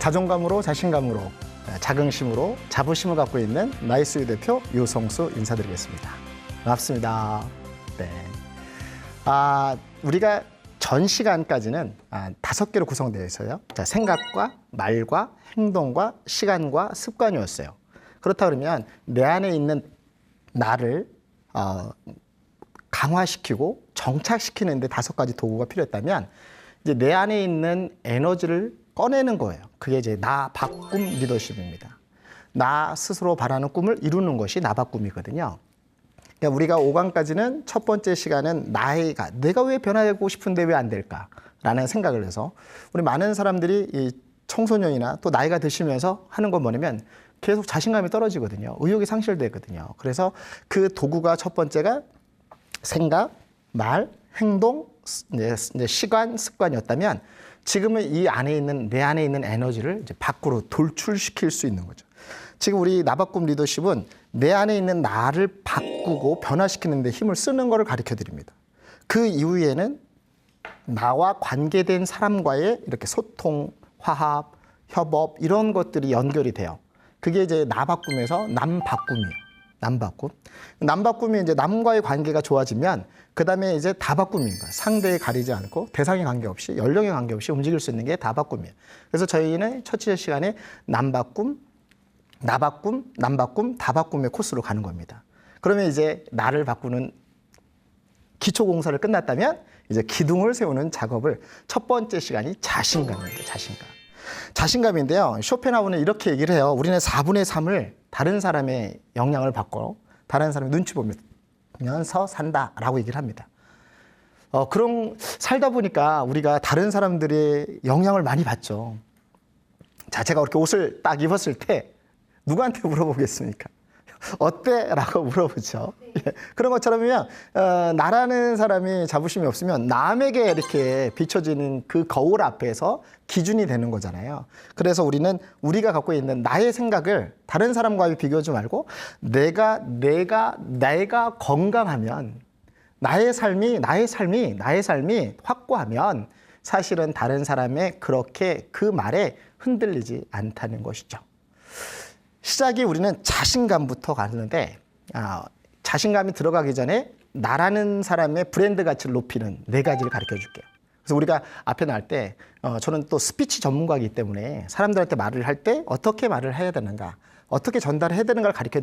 자존감으로 자신감으로 자긍심으로 자부심을 갖고 있는 나이스유 대표 유성수 인사드리겠습니다. 반갑습니다. 네. 우리가 전 시간까지는 5개로 구성되어 있어요. 자, 생각과 말과 행동과 시간과 습관이었어요. 그렇다 그러면 내 안에 있는 나를 강화시키고 정착시키는데 5가지 도구가 필요했다면 이제 내 안에 있는 에너지를 꺼내는 거예요. 그게 이제 나 바꿈 리더십입니다. 나 스스로 바라는 꿈을 이루는 것이 나 바꿈이거든요. 그러니까 우리가 5강까지는 첫 번째 시간은 내가 왜 변화되고 싶은데 왜 안 될까라는 생각을 해서 우리 많은 사람들이 이 청소년이나 또 나이가 드시면서 하는 건 뭐냐면 계속 자신감이 떨어지거든요. 의욕이 상실되거든요. 그래서 그 도구가 첫 번째가 생각, 말, 행동, 이제 시간, 습관이었다면 지금은 이 안에 있는 내 안에 있는 에너지를 이제 밖으로 돌출시킬 수 있는 거죠. 지금 우리 나바꿈 리더십은 내 안에 있는 나를 바꾸고 변화시키는 데 힘을 쓰는 것을 가르쳐 드립니다. 그 이후에는 나와 관계된 사람과의 이렇게 소통, 화합, 협업 이런 것들이 연결이 돼요. 그게 이제 나바꿈에서 남바꿈이에요. 남바꿈. 남바꿈이 이제 남과의 관계가 좋아지면 그 다음에 이제 다바꿈인 거예요. 상대에 가리지 않고 대상에 관계없이 연령에 관계없이 움직일 수 있는 게 다바꿈이에요. 그래서 저희는 첫 시간에 남바꿈, 나바꿈, 남바꿈, 다바꿈의 코스로 가는 겁니다. 그러면 이제 나를 바꾸는 기초 공사를 끝났다면 이제 기둥을 세우는 작업을 첫 번째 시간이 자신감입니다. 자신감인데요. 쇼펜하우는 이렇게 얘기를 해요. 우리는 4분의 3을 다른 사람의 영향을 받고 다른 사람의 눈치 보면서 산다라고 얘기를 합니다. 그럼 살다 보니까 우리가 다른 사람들의 영향을 많이 받죠. 자, 제가 그렇게 옷을 딱 입었을 때 누구한테 물어보겠습니까? 어때? 라고 물어보죠. 예. 그런 것처럼요, 나라는 사람이 자부심이 없으면 남에게 이렇게 비춰지는 그 거울 앞에서 기준이 되는 거잖아요. 그래서 우리가 갖고 있는 나의 생각을 다른 사람과 비교하지 말고 내가 건강하면 나의 삶이 확고하면 사실은 다른 사람의 그렇게 그 말에 흔들리지 않다는 것이죠. 시작이 우리는 자신감부터 가는데 자신감이 들어가기 전에 나라는 사람의 브랜드 가치를 높이는 4가지를 가르쳐 줄게요. 그래서 우리가 앞에 나갈 때 저는 또 스피치 전문가이기 때문에 사람들한테 말을 할 때 어떻게 말을 해야 되는가, 어떻게 전달을 해야 되는가를 가르쳐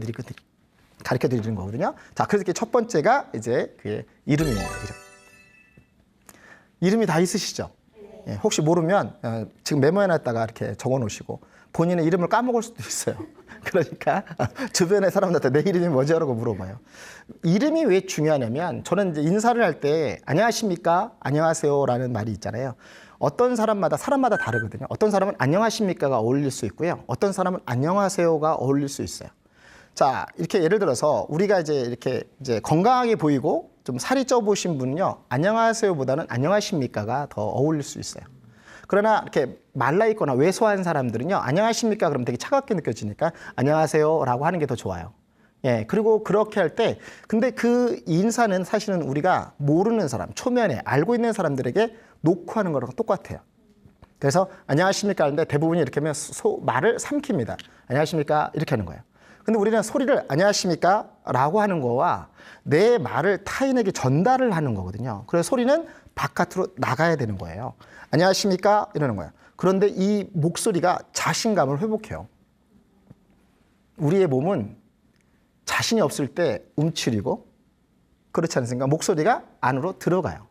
드리는 거거든요. 자, 그래서 첫 번째가 이제 그게 이름입니다. 이름이 다 있으시죠? 예, 혹시 모르면 지금 메모해놨다가 이렇게 적어놓으시고 본인의 이름을 까먹을 수도 있어요. 그러니까 주변의 사람들한테 내 이름이 뭐지? 라고 물어봐요. 이름이 왜 중요하냐면 저는 이제 인사를 할 때 안녕하십니까? 안녕하세요 라는 말이 있잖아요. 어떤 사람마다 다르거든요. 어떤 사람은 안녕하십니까가 어울릴 수 있고요. 어떤 사람은 안녕하세요가 어울릴 수 있어요. 자, 이렇게 예를 들어서 우리가 이제 건강하게 보이고 좀 살이 쪄 보신 분은요. 안녕하세요보다는 안녕하십니까가 더 어울릴 수 있어요. 그러나 이렇게 말라 있거나 왜소한 사람들은요. 안녕하십니까? 그러면 되게 차갑게 느껴지니까 안녕하세요라고 하는 게 더 좋아요. 예. 그리고 그렇게 할 때 근데 그 인사는 사실은 우리가 모르는 사람, 초면에 알고 있는 사람들에게 놓고 하는 거랑 똑같아요. 그래서 안녕하십니까? 하는데 대부분이 이렇게 하면 말을 삼킵니다. 안녕하십니까? 이렇게 하는 거예요. 근데 우리는 소리를 안녕하십니까? 라고 하는 거와 내 말을 타인에게 전달을 하는 거거든요. 그래서 소리는 바깥으로 나가야 되는 거예요. 안녕하십니까? 이러는 거예요. 그런데 이 목소리가 자신감을 회복해요. 우리의 몸은 자신이 없을 때 움츠리고 그렇지 않습니까? 목소리가 안으로 들어가요.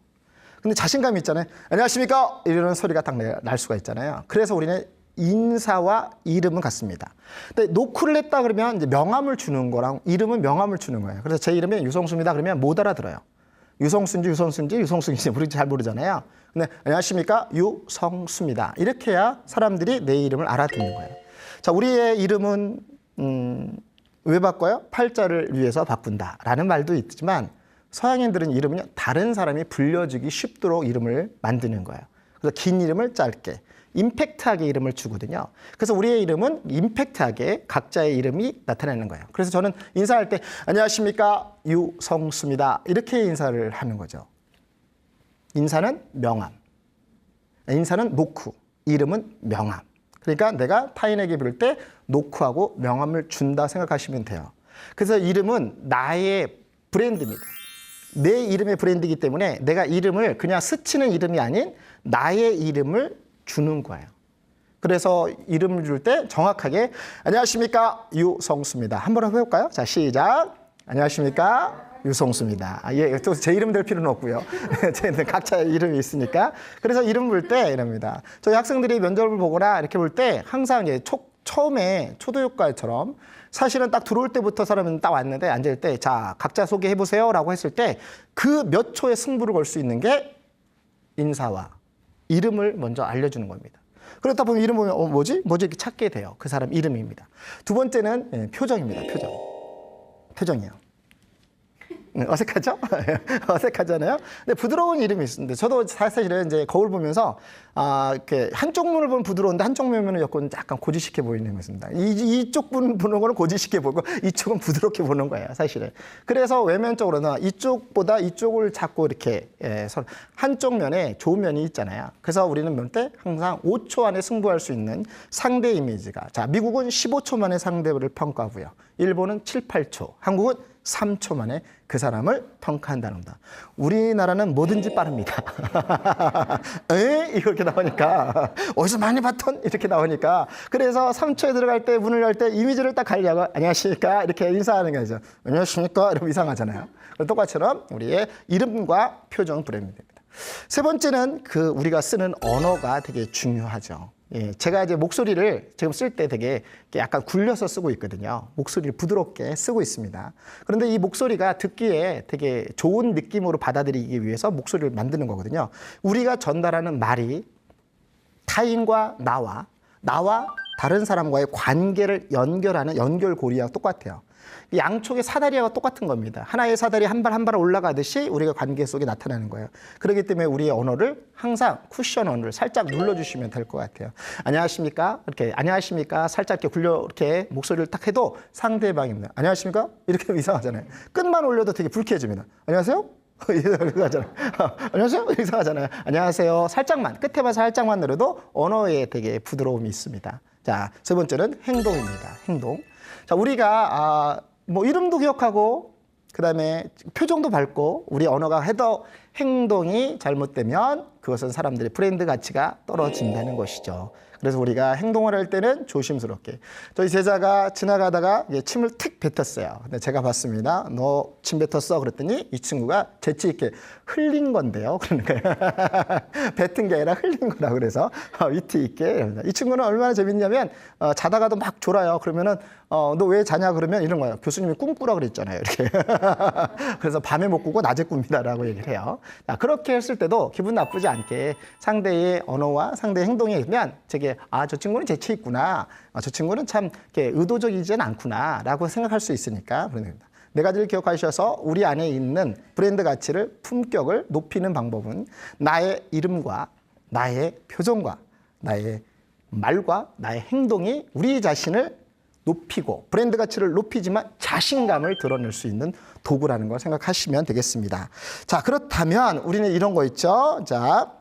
근데 자신감이 있잖아요. 안녕하십니까? 이러는 소리가 딱 날 수가 있잖아요. 그래서 우리는 인사와 이름은 같습니다. 근데 노크를 했다 그러면 이제 명함을 주는 거랑 이름은 명함을 주는 거예요. 그래서 제 이름이 유성수입니다. 그러면 못 알아들어요. 유성수인지 우리 잘 모르잖아요. 근데 안녕하십니까? 유성수입니다. 이렇게 해야 사람들이 내 이름을 알아듣는 거예요. 자, 우리의 이름은 왜 바꿔요? 팔자를 위해서 바꾼다라는 말도 있지만 서양인들은 이름은요. 다른 사람이 불려주기 쉽도록 이름을 만드는 거예요. 그래서 긴 이름을 짧게, 임팩트하게 이름을 주거든요. 그래서 우리의 이름은 임팩트하게 각자의 이름이 나타나는 거예요. 그래서 저는 인사할 때 안녕하십니까? 유성수입니다. 이렇게 인사를 하는 거죠. 인사는 명함, 인사는 노크, 이름은 명함. 그러니까 내가 타인에게 부를 때 노크하고 명함을 준다 생각하시면 돼요. 그래서 이름은 나의 브랜드입니다. 내 이름의 브랜드이기 때문에 내가 이름을 그냥 스치는 이름이 아닌 나의 이름을 주는 거예요. 그래서 이름을 줄 때 정확하게 안녕하십니까 유성수입니다. 한번 해볼까요? 자, 시작. 안녕하십니까 유성수입니다. 예, 또 제 이름 될 필요는 없고요. 각자 이름이 있으니까. 그래서 이름 부를 때 이럽니다. 저희 학생들이 면접을 보거나 이렇게 볼 때 항상 처음에 초도효과처럼 사실은 딱 들어올 때부터 사람은 딱 왔는데 앉을 때 자, 각자 소개해보세요 라고 했을 때 그 몇 초의 승부를 걸 수 있는 게 인사와 이름을 먼저 알려주는 겁니다. 그렇다 보면 이름 보면 뭐지 이렇게 찾게 돼요. 그 사람 이름입니다. 두 번째는 표정입니다. 표정이에요. 어색하죠? 어색하잖아요. 근데 부드러운 이름이 있는데 저도 사실은 이제 거울 보면서 이렇게 한쪽 눈을 보면 부드러운데 한쪽 눈은 약간 고지식해 보이는 것입니다. 이쪽 보는 거는 고지식해 보고 이쪽은 부드럽게 보는 거예요, 사실은. 그래서 외면적으로는 이쪽보다 이쪽을 자꾸 이렇게 한쪽 면에 좋은 면이 있잖아요. 그래서 우리는 볼 때 항상 5초 안에 승부할 수 있는 상대 이미지가 자, 미국은 15초 만에 상대를 평가하고요. 일본은 7, 8초, 한국은 3초 만에 그 사람을 평가한다는 겁니다. 우리나라는 뭐든지 빠릅니다. 에? 이렇게 나오니까 어디서 많이 봤던? 이렇게 나오니까 그래서 3초에 들어갈 때 문을 열 때 이미지를 딱 가려고 안녕하십니까? 이렇게 인사하는 거죠. 안녕하십니까? 이러면 이상하잖아요. 똑같이처럼 우리의 이름과 표정 브랜드입니다. 세 번째는 우리가 쓰는 언어가 되게 중요하죠. 예, 제가 이제 목소리를 지금 쓸 때 되게 약간 굴려서 쓰고 있거든요. 목소리를 부드럽게 쓰고 있습니다. 그런데 이 목소리가 듣기에 되게 좋은 느낌으로 받아들이기 위해서 목소리를 만드는 거거든요. 우리가 전달하는 말이 타인과 나와 다른 사람과의 관계를 연결하는 연결고리와 똑같아요. 양쪽의 사다리와 똑같은 겁니다. 하나의 사다리 한 발 한 발 올라가듯이 우리가 관계 속에 나타나는 거예요. 그렇기 때문에 우리의 언어를 항상 쿠션 언어를 살짝 눌러주시면 될 것 같아요. 안녕하십니까? 이렇게 안녕하십니까? 살짝 이렇게 목소리를 딱 해도 상대방입니다. 안녕하십니까? 이렇게 하면 이상하잖아요. 끝만 올려도 되게 불쾌해집니다. 안녕하세요? 이상하잖아요. 안녕하세요? 이상하잖아요. 안녕하세요. 끝에만 살짝만 늘어도 언어에 되게 부드러움이 있습니다. 자, 세 번째는 행동입니다. 행동. 자, 우리가 이름도 기억하고 그다음에 표정도 밝고 우리 언어가 해도 행동이 잘못되면 그것은 사람들의 브랜드 가치가 떨어진다는 것이죠. 그래서 우리가 행동을 할 때는 조심스럽게. 저희 제자가 지나가다가 침을 틱 뱉었어요. 근데 제가 봤습니다. 너 침 뱉었어? 그랬더니 이 친구가 재치 있게 흘린 건데요. 그러니까 뱉은 게 아니라 흘린 거라 그래서 위트 있게. 이 친구는 얼마나 재밌냐면 자다가도 막 졸아요. 그러면은 너 왜 자냐 그러면 이런 거예요. 교수님이 꿈꾸라 그랬잖아요. 이렇게. 그래서 밤에 못 꾸고 낮에 꿉니다라고 얘기를 해요. 자, 그렇게 했을 때도 기분 나쁘지 않게 상대의 언어와 상대의 행동에 의하면 되게 저 친구는 재치 있구나. 저 친구는 참 이렇게 의도적이지는 않구나라고 생각할 수 있으니까 그런 겁니다. 네 가지를 기억하셔서 우리 안에 있는 브랜드 가치를 품격을 높이는 방법은 나의 이름과 나의 표정과 나의 말과 나의 행동이 우리 자신을 높이고 브랜드 가치를 높이지만 자신감을 드러낼 수 있는 도구라는 걸 생각하시면 되겠습니다. 자, 그렇다면 우리는 이런 거 있죠. 자,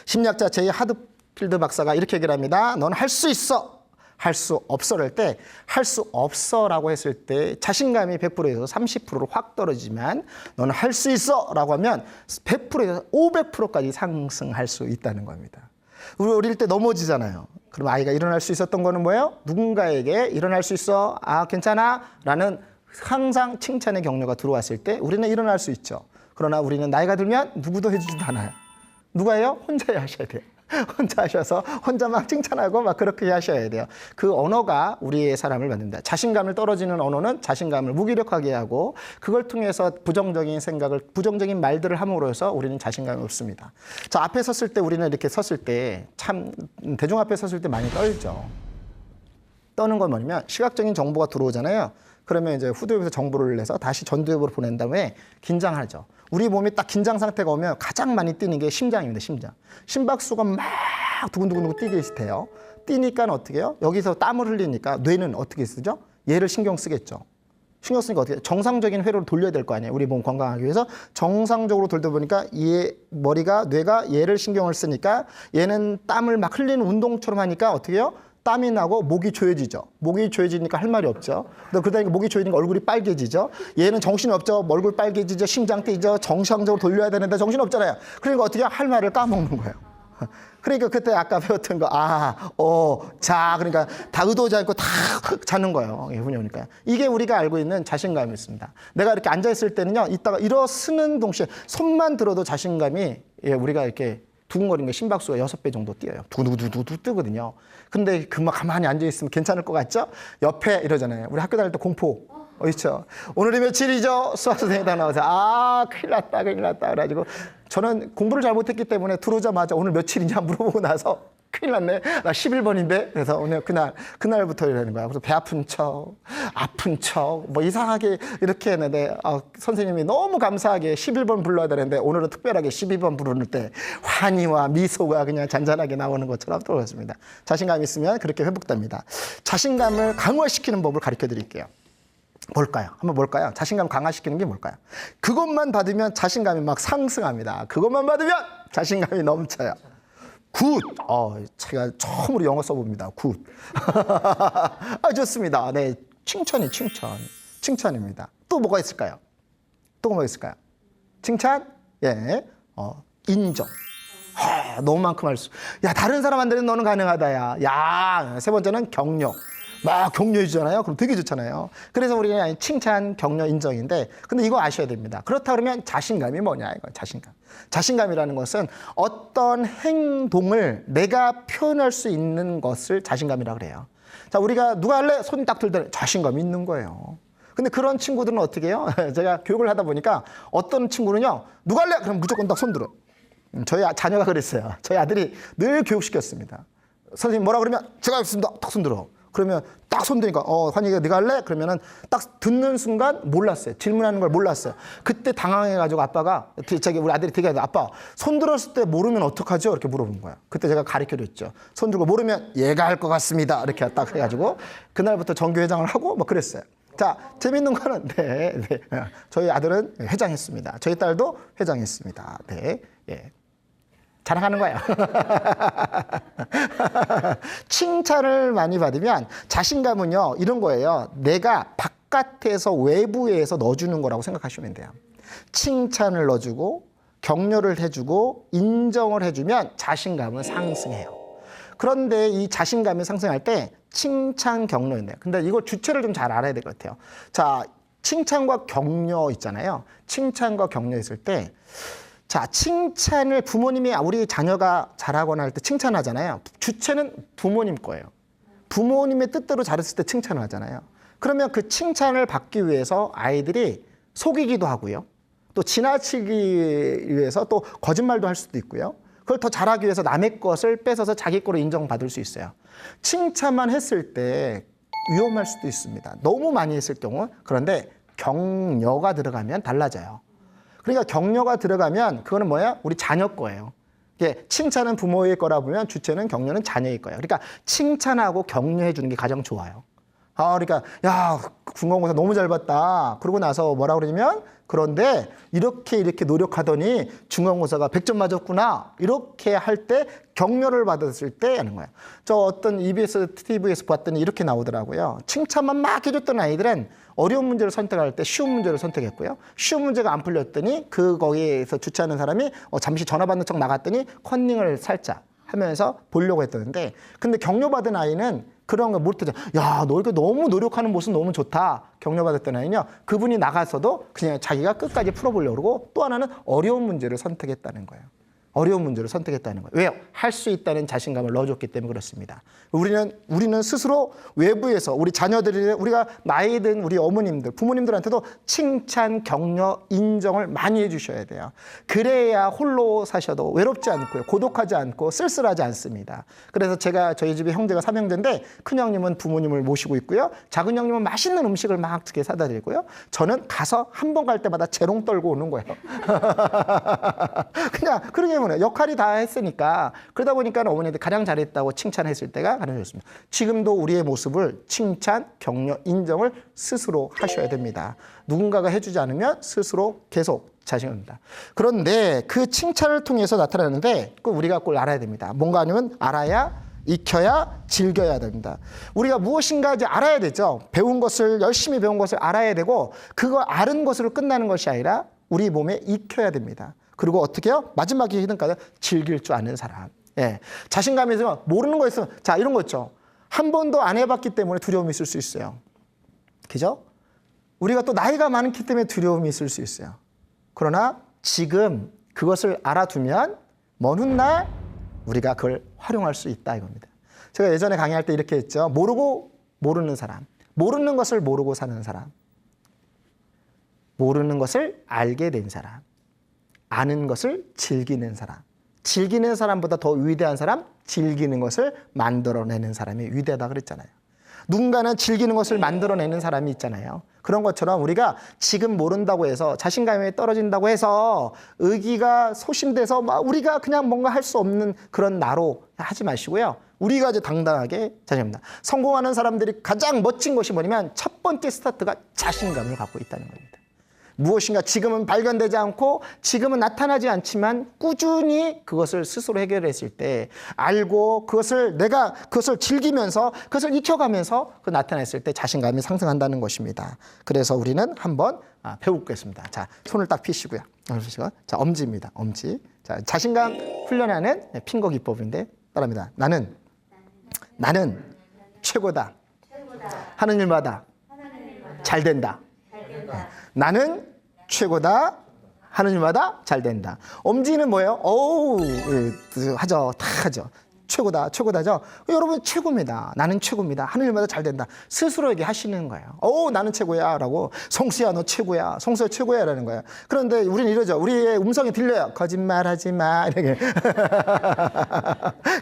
심리학자 제이 하드필드 박사가 이렇게 얘기를 합니다. 넌 할 수 있어. 할 수 없어를 때 할 수 없어라고 했을 때 자신감이 100%에서 30%로 확 떨어지지만 너는 할 수 있어라고 하면 100%에서 500%까지 상승할 수 있다는 겁니다. 우리 어릴 때 넘어지잖아요. 그럼 아이가 일어날 수 있었던 거는 뭐예요? 누군가에게 일어날 수 있어? 괜찮아? 라는 항상 칭찬의 격려가 들어왔을 때 우리는 일어날 수 있죠. 그러나 우리는 나이가 들면 누구도 해주지도 않아요. 누가 해요? 혼자 하셔야 돼요. 혼자 하셔서 혼자 막 칭찬하고 막 그렇게 하셔야 돼요. 그 언어가 우리의 사람을 만든다. 자신감을 떨어지는 언어는 자신감을 무기력하게 하고 그걸 통해서 부정적인 생각을 부정적인 말들을 함으로써 우리는 자신감이 없습니다. 자, 앞에 섰을 때 우리는 이렇게 섰을 때 참 대중 앞에 섰을 때 많이 떨죠. 떠는 건 뭐냐면 시각적인 정보가 들어오잖아요. 그러면 이제 후두엽에서 정보를 내서 다시 전두엽으로 보낸 다음에 긴장하죠. 우리 몸이 딱 긴장 상태가 오면 가장 많이 뛰는 게 심장입니다. 심박수가 막 두근두근 뛰게 돼요. 뛰니까 어떻게 해요? 여기서 땀을 흘리니까 뇌는 어떻게 쓰죠? 얘를 신경 쓰겠죠. 신경 쓰니까 어떻게 정상적인 회로로 돌려야 될 거 아니에요. 우리 몸 건강하기 위해서 정상적으로 돌다 보니까 얘 머리가 뇌가 얘를 신경을 쓰니까 얘는 땀을 막 흘리는 운동처럼 하니까 어떻게 해요? 땀이 나고 목이 조여지죠. 목이 조여지니까 할 말이 없죠. 그러다 보니까 목이 조여지니까 얼굴이 빨개지죠. 얘는 정신이 없죠. 얼굴 빨개지죠. 심장 뛰죠. 정상적으로 돌려야 되는데 정신이 없잖아요. 그러니까 어떻게 할 말을 까먹는 거예요. 그러니까 그때 아까 배웠던 거, 자, 그러니까 다 의도하지 않고 다 자는 거예요. 훈이 오니까. 이게 우리가 알고 있는 자신감이 있습니다. 내가 이렇게 앉아있을 때는요, 이따가 일어서는 동시에 손만 들어도 자신감이, 우리가 이렇게 두근거리는 게 심박수가 6배 정도 뛰어요. 두두두두 뜨거든요. 근데 그만 가만히 앉아있으면 괜찮을 것 같죠? 옆에 이러잖아요. 우리 학교 다닐 때 공포. 그렇죠. 오늘이 며칠이죠? 수학 선생님이 다 나와서 큰일 났다 그래가지고 저는 공부를 잘 못했기 때문에 들어오자마자 오늘 며칠이냐 물어보고 나서 큰일 났네. 나 11번인데. 그래서 오늘 그날부터 이러는 거야. 그래서 배 아픈 척, 뭐 이상하게 이렇게 했는데 선생님이 너무 감사하게 11번 불러야 되는데 오늘은 특별하게 12번 부르는 때 환희와 미소가 그냥 잔잔하게 나오는 것처럼 들어갔습니다. 자신감 있으면 그렇게 회복됩니다. 자신감을 강화시키는 법을 가르쳐 드릴게요. 뭘까요? 한번 볼까요? 자신감 강화시키는 게 뭘까요? 그것만 받으면 자신감이 막 상승합니다. 그것만 받으면 자신감이 넘쳐요. 굿! 제가 처음으로 영어 써봅니다. 굿. 좋습니다. 네, 칭찬입니다. 또 뭐가 있을까요? 칭찬? 예. 인정. 너무만큼 할 수. 야, 다른 사람한테는 너는 가능하다, 야. 세 번째는 격려. 막 격려해 주잖아요. 그럼 되게 좋잖아요. 그래서 우리는 칭찬, 격려, 인정인데 근데 이거 아셔야 됩니다. 그렇다 그러면 자신감이 뭐냐 이거 자신감. 자신감이라는 것은 어떤 행동을 내가 표현할 수 있는 것을 자신감이라고 그래요. 자, 우리가 누가 할래? 손 딱 들더니 자신감이 있는 거예요. 근데 그런 친구들은 어떻게 해요? 제가 교육을 하다 보니까 어떤 친구는요. 누가 할래? 그럼 무조건 딱 손 들어. 저희 자녀가 그랬어요. 저희 아들이 늘 교육시켰습니다. 선생님 뭐라 그러면 제가 하겠습니다. 딱 손 들어. 그러면 딱 손드니까 환희가 네가 할래? 그러면은 딱 듣는 순간 몰랐어요. 질문하는 걸 몰랐어요. 그때 당황해가지고 아빠가 우리 아들이 되게 아빠 손 들었을 때 모르면 어떡하죠? 이렇게 물어본 거야. 그때 제가 가르쳐줬죠. 손 들고 모르면 얘가 할 것 같습니다. 이렇게 딱 해가지고 그날부터 정교회장을 하고 뭐 그랬어요. 자, 재밌는 거는 네. 저희 아들은 회장했습니다. 저희 딸도 회장했습니다. 네, 예. 자랑하는 거예요. 칭찬을 많이 받으면 자신감은요 이런 거예요. 내가 바깥에서 외부에서 넣어주는 거라고 생각하시면 돼요. 칭찬을 넣어주고 격려를 해주고 인정을 해주면 자신감은 상승해요. 그런데 이 자신감이 상승할 때 칭찬, 격려인데 근데 이거 주체를 좀 잘 알아야 될 것 같아요. 자, 칭찬과 격려 있잖아요. 칭찬과 격려 있을 때 자, 칭찬을 부모님이 우리 자녀가 잘하거나 할 때 칭찬하잖아요. 주체는 부모님 거예요. 부모님의 뜻대로 잘했을 때 칭찬을 하잖아요. 그러면 그 칭찬을 받기 위해서 아이들이 속이기도 하고요. 또 지나치기 위해서 또 거짓말도 할 수도 있고요. 그걸 더 잘하기 위해서 남의 것을 뺏어서 자기 거로 인정받을 수 있어요. 칭찬만 했을 때 위험할 수도 있습니다. 너무 많이 했을 경우. 그런데 격려가 들어가면 달라져요. 그러니까 격려가 들어가면 그거는 뭐야? 우리 자녀 거예요. 이게 칭찬은 부모의 거라 보면 주체는 격려는 자녀의 거예요. 그러니까 칭찬하고 격려해 주는 게 가장 좋아요. 그러니까 야, 중간고사 너무 잘 봤다. 그러고 나서 뭐라 그러냐면 그런데 이렇게 노력하더니 중간고사가 100점 맞았구나. 이렇게 할 때 격려를 받았을 때 하는 거예요. 저 어떤 EBS TV에서 봤더니 이렇게 나오더라고요. 칭찬만 막 해줬던 아이들은 어려운 문제를 선택할 때 쉬운 문제를 선택했고요. 쉬운 문제가 안 풀렸더니 거기에서 주최하는 사람이 잠시 전화 받는 척 나갔더니 컨닝을 살짝 하면서 보려고 했었는데 근데 격려받은 아이는 그런 거 못하죠. 야, 너 이렇게 너무 노력하는 모습 너무 좋다. 격려받았던 아이는요. 그분이 나가서도 그냥 자기가 끝까지 풀어보려고 그러고 또 하나는 어려운 문제를 선택했다는 거예요. 어려운 문제를 선택했다는 거예요. 왜요? 할 수 있다는 자신감을 넣어줬기 때문에 그렇습니다. 우리는 스스로 외부에서 우리 자녀들이 우리가 나이든 우리 어머님들, 부모님들한테도 칭찬, 격려, 인정을 많이 해주셔야 돼요. 그래야 홀로 사셔도 외롭지 않고요. 고독하지 않고 쓸쓸하지 않습니다. 그래서 저희 집에 형제가 3형제인데 큰형님은 부모님을 모시고 있고요. 작은 형님은 맛있는 음식을 막 이렇게 사다 드리고요. 저는 가서 한 번 갈 때마다 재롱 떨고 오는 거예요. 그냥 그러게 때문에 역할이 다 했으니까 그러다 보니까 어머니들 가장 잘했다고 칭찬했을 때가 가장 좋습니다. 지금도 우리의 모습을 칭찬, 격려, 인정을 스스로 하셔야 됩니다. 누군가가 해주지 않으면 스스로 계속 자신합니다. 그런데 그 칭찬을 통해서 나타나는데 꼭 우리가 꼭 알아야 됩니다. 뭔가 아니면 알아야 익혀야 즐겨야 됩니다. 우리가 무엇인가 이제 알아야 되죠. 배운 것을 열심히 배운 것을 알아야 되고 그거 아는 것으로 끝나는 것이 아니라 우리 몸에 익혀야 됩니다. 그리고 어떻게 해요? 마지막에 히든까지 즐길 줄 아는 사람. 예. 자신감이 있으면 모르는 거 있으면 자 이런 거 있죠. 한 번도 안 해봤기 때문에 두려움이 있을 수 있어요. 그죠? 우리가 또 나이가 많기 때문에 두려움이 있을 수 있어요. 그러나 지금 그것을 알아두면 먼 훗날 우리가 그걸 활용할 수 있다 이겁니다. 제가 예전에 강의할 때 이렇게 했죠. 모르고 모르는 사람, 모르는 것을 모르고 사는 사람, 모르는 것을 알게 된 사람, 아는 것을 즐기는 사람, 즐기는 사람보다 더 위대한 사람, 즐기는 것을 만들어내는 사람이 위대하다 그랬잖아요. 누군가는 즐기는 것을 만들어내는 사람이 있잖아요. 그런 것처럼 우리가 지금 모른다고 해서 자신감이 떨어진다고 해서 의기가 소심돼서 막 우리가 그냥 뭔가 할 수 없는 그런 나로 하지 마시고요. 우리가 이제 당당하게 자신합니다. 성공하는 사람들이 가장 멋진 것이 뭐냐면 첫 번째 스타트가 자신감을 갖고 있다는 겁니다. 무엇인가 지금은 발견되지 않고 지금은 나타나지 않지만 꾸준히 그것을 스스로 해결했을 때 알고 그것을 내가 그것을 즐기면서 그것을 익혀가면서 그 나타냈을 때 자신감이 상승한다는 것입니다. 그래서 우리는 한번 배우겠습니다. 자, 손을 딱 피시고요. 자, 엄지입니다. 엄지. 자, 자신감 훈련하는 핑거 기법인데 따라합니다. 나는 최고다. 하는 일마다 잘 된다. 나는 최고다. 하는 일마다 잘 된다. 엄지는 뭐예요? 어우, 하죠. 다 하죠. 최고다, 최고다죠. 여러분 최고입니다. 나는 최고입니다. 하는 일마다 잘 된다. 스스로에게 하시는 거예요. 어우, 나는 최고야 라고. 성수야, 너 최고야. 성수야, 최고야 라는 거예요. 그런데 우리는 이러죠. 우리의 음성이 들려요. 거짓말하지 마. 이렇게.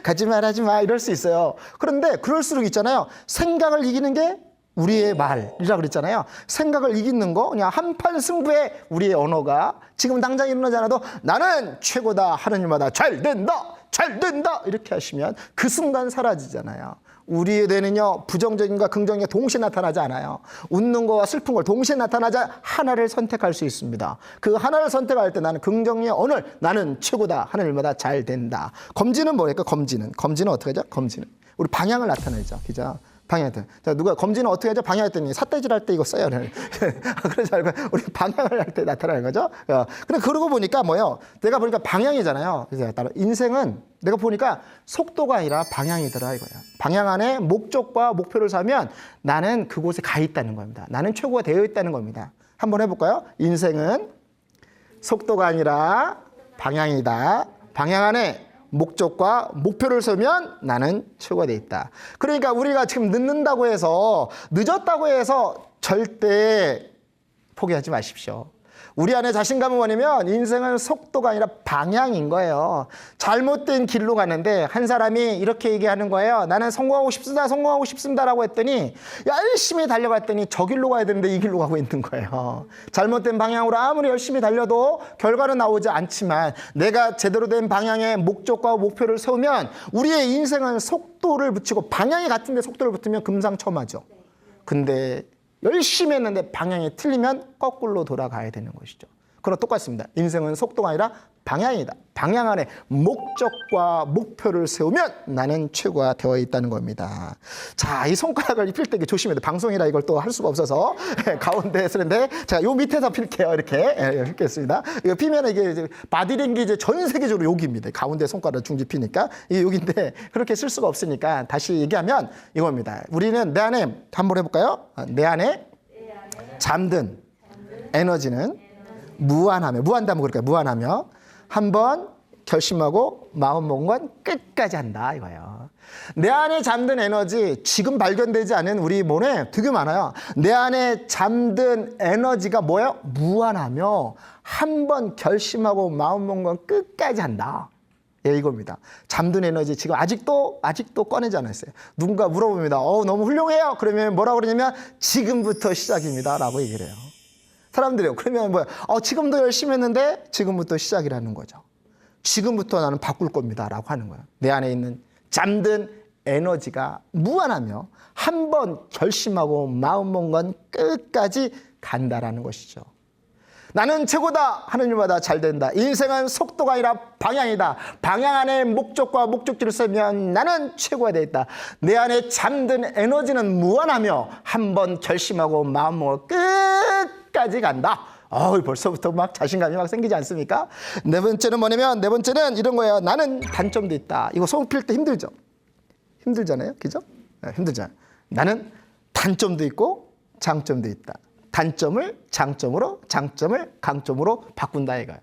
거짓말하지 마. 이럴 수 있어요. 그런데 그럴수록 있잖아요. 생각을 이기는 게 우리의 말이라고 그랬잖아요. 생각을 이기는 거 그냥 한판 승부에 우리의 언어가 지금 당장 일어나지 않아도 나는 최고다 하는 일마다 잘 된다 잘 된다 이렇게 하시면 그 순간 사라지잖아요. 우리의 뇌는요 부정적인과 긍정이 동시에 나타나지 않아요. 웃는 거와 슬픈 걸 동시에 나타나자 하나를 선택할 수 있습니다. 그 하나를 선택할 때 나는 긍정의 언어를 나는 최고다 하는 일마다 잘 된다. 검지는 뭐랄까? 검지는 어떻게 하죠? 검지는 우리 방향을 나타내죠. 그죠? 방향을. 자, 누가 검지는 어떻게 하죠? 방향했더니 삿대질 할 때 이거 써요. 그러지 말고 우리 방향을 할 때 나타나는 거죠. 근데 그러고 보니까 뭐예요? 내가 보니까 방향이잖아요. 그래서 따라 인생은 내가 보니까 속도가 아니라 방향이더라 이거야. 방향 안에 목적과 목표를 세우면 나는 그곳에 가 있다는 겁니다. 나는 최고가 되어 있다는 겁니다. 한번 해볼까요? 인생은 속도가 아니라 방향이다. 방향 안에 목적과 목표를 세우면 나는 최고가 돼 있다. 그러니까 우리가 지금 늦었다고 해서 절대 포기하지 마십시오. 우리 안에 자신감은 뭐냐면 인생은 속도가 아니라 방향인 거예요. 잘못된 길로 가는데 한 사람이 이렇게 얘기하는 거예요. 나는 성공하고 싶습니다라고 했더니 열심히 달려갔더니 저 길로 가야 되는데 이 길로 가고 있는 거예요. 잘못된 방향으로 아무리 열심히 달려도 결과는 나오지 않지만 내가 제대로 된 방향의 목적과 목표를 세우면 우리의 인생은 속도를 붙이고 방향이 같은데 속도를 붙으면 금상첨화죠. 근데 열심히 했는데 방향이 틀리면 거꾸로 돌아가야 되는 것이죠. 그럼 똑같습니다. 인생은 속도가 아니라 방향이다. 방향 안에 목적과 목표를 세우면 나는 최고가 되어 있다는 겁니다. 자, 이 손가락을 입힐 때 조심해야 돼. 방송이라 이걸 또 할 수가 없어서 가운데 쓰는데 자, 요 밑에서 필게요. 이렇게 필겠습니다. 이거 피면 이게 바디랭귀지 전 세계적으로 욕입니다. 가운데 손가락 중지 피니까 이게 욕인데 그렇게 쓸 수가 없으니까 다시 얘기하면 이겁니다. 우리는 내 안에 한번 해볼까요? 내 안에 잠든 에너지는 무한하면 그럴까요? 무한하며 한번 결심하고 마음 먹은 건 끝까지 한다 이거예요. 내 안에 잠든 에너지 지금 발견되지 않은 우리 몸에 되게 많아요. 내 안에 잠든 에너지가 뭐예요? 무한하며 한번 결심하고 마음 먹은 건 끝까지 한다. 예, 이겁니다. 잠든 에너지 지금 아직도 꺼내지 않았어요. 누군가 물어봅니다. 너무 훌륭해요. 그러면 뭐라고 그러냐면 지금부터 시작입니다 라고 얘기를 해요. 사람들이요. 그러면 뭐야? 지금도 열심히 했는데 지금부터 시작이라는 거죠. 지금부터 나는 바꿀 겁니다 라고 하는 거예요. 내 안에 있는 잠든 에너지가 무한하며 한 번 결심하고 마음먹은 건 끝까지 간다라는 것이죠. 나는 최고다. 하느님마다 잘 된다. 인생은 속도가 아니라 방향이다. 방향 안에 목적과 목적지를 쓰면 나는 최고가 되겠다. 내 안에 잠든 에너지는 무한하며 한 번 결심하고 마음먹어 끝까지 간다. 벌써부터 막 자신감이 막 생기지 않습니까? 네 번째는 뭐냐면, 네 번째는 이런 거예요. 나는 단점도 있다. 이거 소음 필 때 힘들죠? 힘들잖아요. 그죠? 네, 힘들잖아요. 나는 단점도 있고 장점도 있다. 단점을 장점으로, 장점을 강점으로 바꾼다 이거예요.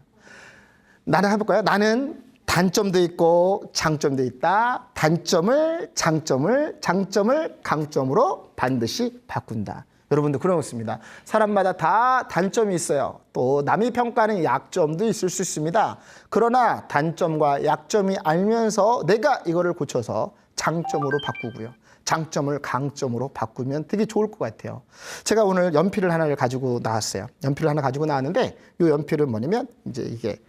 나는 해볼까요? 나는 단점도 있고 장점도 있다. 단점을 장점을, 장점을 강점으로 반드시 바꾼다. 여러분도 그런 거 있습니다. 사람마다 다 단점이 있어요. 또 남이 평가하는 약점도 있을 수 있습니다. 그러나 단점과 약점이 알면서 내가 이거를 고쳐서 장점으로 바꾸고요. 장점을 강점으로 바꾸면 되게 좋을 것 같아요. 제가 오늘 연필을 하나를 가지고 나왔어요. 연필을 하나 가지고 나왔는데 이 연필은 뭐냐면 이제 이게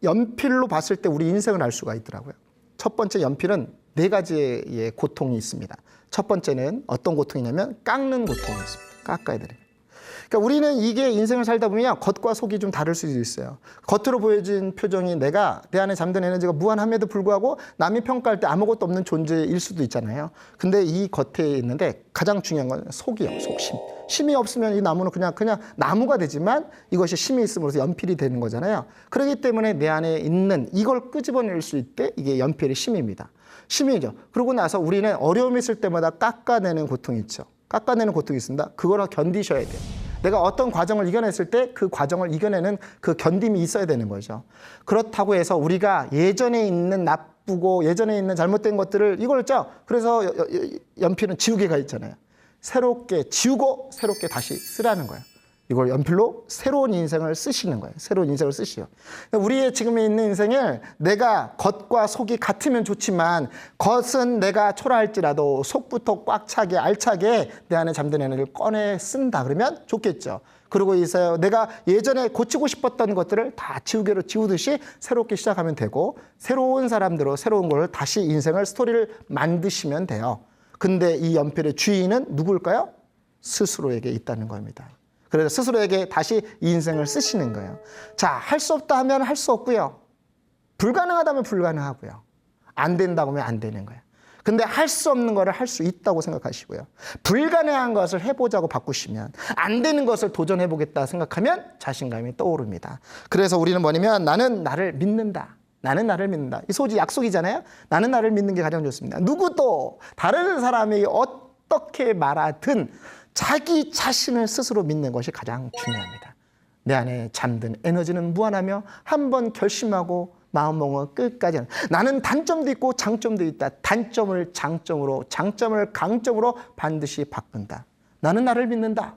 연필로 봤을 때 우리 인생을 알 수가 있더라고요. 첫 번째, 연필은 4가지의 고통이 있습니다. 첫 번째는 어떤 고통이냐면 깎는 고통이 있습니다. 깎아야 되는. 그러니까 우리는 이게 인생을 살다 보면 겉과 속이 좀 다를 수도 있어요. 겉으로 보여진 표정이 내 안에 잠든 에너지가 무한함에도 불구하고 남이 평가할 때 아무것도 없는 존재일 수도 있잖아요. 근데 이 겉에 있는데 가장 중요한 건 속이에요. 속심. 심이 없으면 이 나무는 그냥 나무가 되지만 이것이 심이 있음으로써 연필이 되는 거잖아요. 그렇기 때문에 내 안에 있는 이걸 끄집어낼 수 있게 이게 연필의 심입니다. 심이죠. 그러고 나서 우리는 어려움이 있을 때마다 깎아내는 고통이 있죠. 깎아내는 고통이 있습니다. 그거를 견디셔야 돼요. 내가 어떤 과정을 이겨냈을 때 그 과정을 이겨내는 그 견딤이 있어야 되는 거죠. 그렇다고 해서 우리가 예전에 있는 나쁘고 예전에 있는 잘못된 것들을 이걸 했죠. 그래서 연필은 지우개가 있잖아요. 새롭게 지우고 새롭게 다시 쓰라는 거예요. 이걸 연필로 새로운 인생을 쓰시는 거예요. 새로운 인생을 쓰시오. 우리의 지금에 있는 인생을 내가 겉과 속이 같으면 좋지만 겉은 내가 초라할지라도 속부터 꽉 차게 알차게 내 안에 잠든 에너지를 꺼내 쓴다 그러면 좋겠죠. 그러고 있어요. 내가 예전에 고치고 싶었던 것들을 다 지우개로 지우듯이 새롭게 시작하면 되고 새로운 사람들로 새로운 걸 다시 인생을 스토리를 만드시면 돼요. 근데 이 연필의 주인은 누구일까요? 스스로에게 있다는 겁니다. 그래서 스스로에게 다시 인생을 쓰시는 거예요. 자, 할 수 없다 하면 할 수 없고요. 불가능하다면 불가능하고요. 안 된다고 하면 안 되는 거예요. 근데 할 수 없는 거를 할 수 있다고 생각하시고요. 불가능한 것을 해보자고 바꾸시면 안 되는 것을 도전해보겠다 생각하면 자신감이 떠오릅니다. 그래서 우리는 뭐냐면 나는 나를 믿는다. 나는 나를 믿는다. 이 소지 약속이잖아요. 나는 나를 믿는 게 가장 좋습니다. 누구도 다른 사람이 어떻게 말하든 자기 자신을 스스로 믿는 것이 가장 중요합니다. 내 안에 잠든 에너지는 무한하며 한 번 결심하고 마음먹으면 끝까지 나는 단점도 있고 장점도 있다. 단점을 장점으로, 장점을 강점으로 반드시 바꾼다. 나는 나를 믿는다.